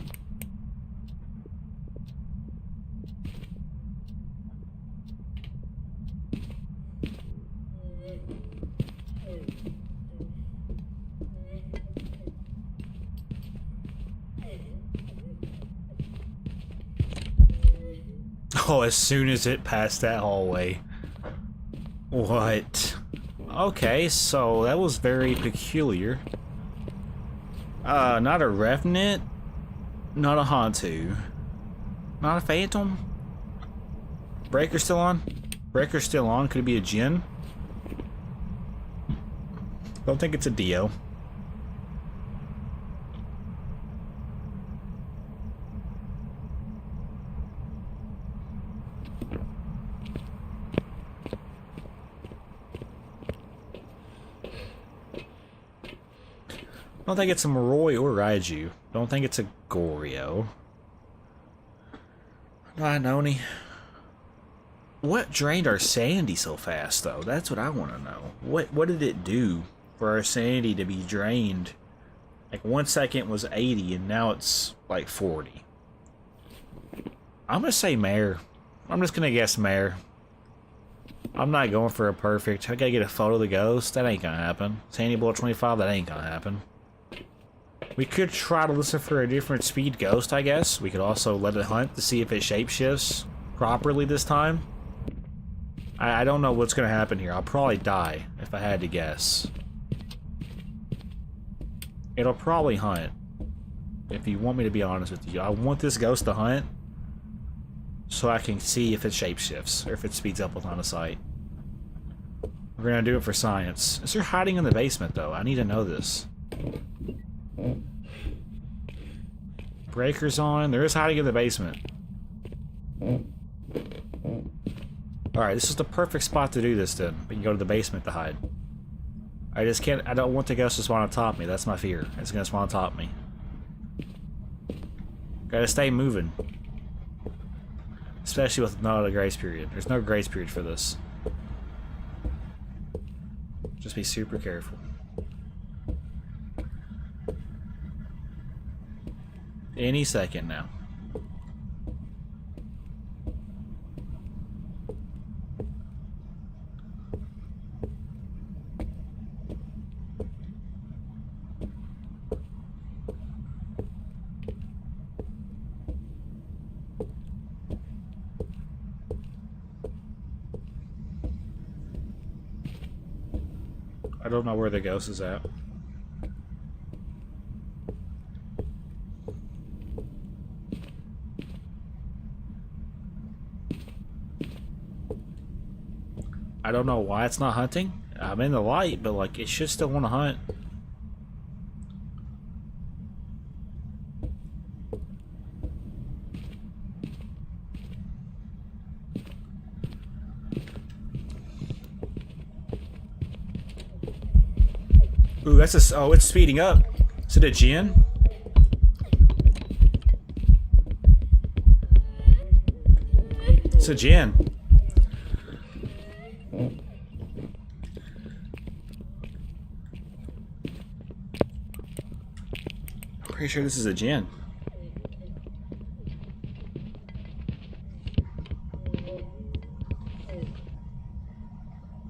S1: Oh, as soon as it passed that hallway. What? Okay, so that was very peculiar. Not a Revenant, not a Hantu, not a Phantom. Breaker still on? Breaker still on, could it be a Jinn? Don't think it's a Dio. Don't think it's a Moroi or Raiju. Don't think it's a Goryo. Not Noni. What drained our sanity so fast, though? That's what I want to know. What did it do for our sanity to be drained? Like 1 second was 80 and now it's like 40. I'm gonna say mare. I'm just gonna guess mare. I'm not going for a perfect. I gotta get a photo of the ghost. That ain't gonna happen. Sanity below 25. That ain't gonna happen. We could try to listen for a different speed ghost, I guess. We could also let it hunt to see if it shapeshifts properly this time. I don't know what's going to happen here. I'll probably die, if I had to guess. It'll probably hunt. If you want me to be honest with you. I want this ghost to hunt so I can see if it shapeshifts or if it speeds up with line of sight. We're going to do it for science. Is there hiding in the basement, though? I need to know this. Breaker's on. There is hiding in the basement. Alright, this is the perfect spot to do this then. We can go to the basement to hide. I just can't. I don't want the ghost to spawn on top of me. That's my fear. It's gonna spawn on top of me. Gotta stay moving. Especially with not a grace period. There's no grace period for this. Just be super careful. Any second now. I don't know where the ghost is at. I don't know why it's not hunting. I'm in the light, but like it should still want to hunt. Ooh, that's a... Oh, it's speeding up. Is it a Jinn? It's a Jinn. Pretty sure this is a Jinn.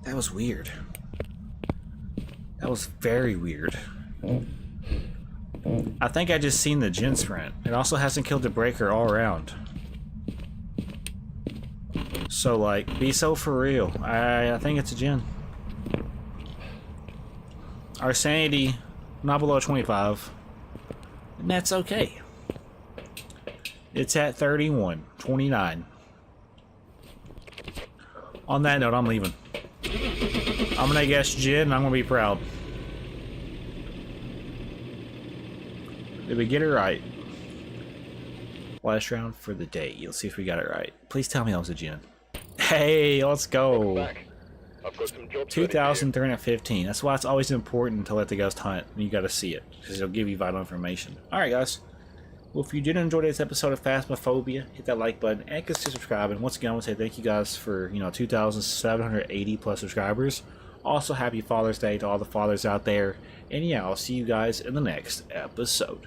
S1: That was weird. That was very weird. I think I just seen the Jinn sprint. It also hasn't killed the breaker all around. So, like, be so for real. I think it's a Jinn. Our sanity, not below 25. And that's okay. It's at 31, 29. On that note, I'm leaving. I'm gonna guess Jinn, and I'm gonna be proud. Did we get it right? Last round for the day. Let's see if we got it right. Please tell me that was a Jinn. Hey, let's go.
S2: I've got some jobs
S1: 2,315. That's why it's always important to let the ghost hunt. You gotta see it, because it'll give you vital information. Alright, guys. Well, if you did enjoy this episode of Phasmophobia, hit that like button and consider subscribing. Once again, I want to say thank you guys for, 2,780 plus subscribers. Also, happy Father's Day to all the fathers out there. And yeah, I'll see you guys in the next episode.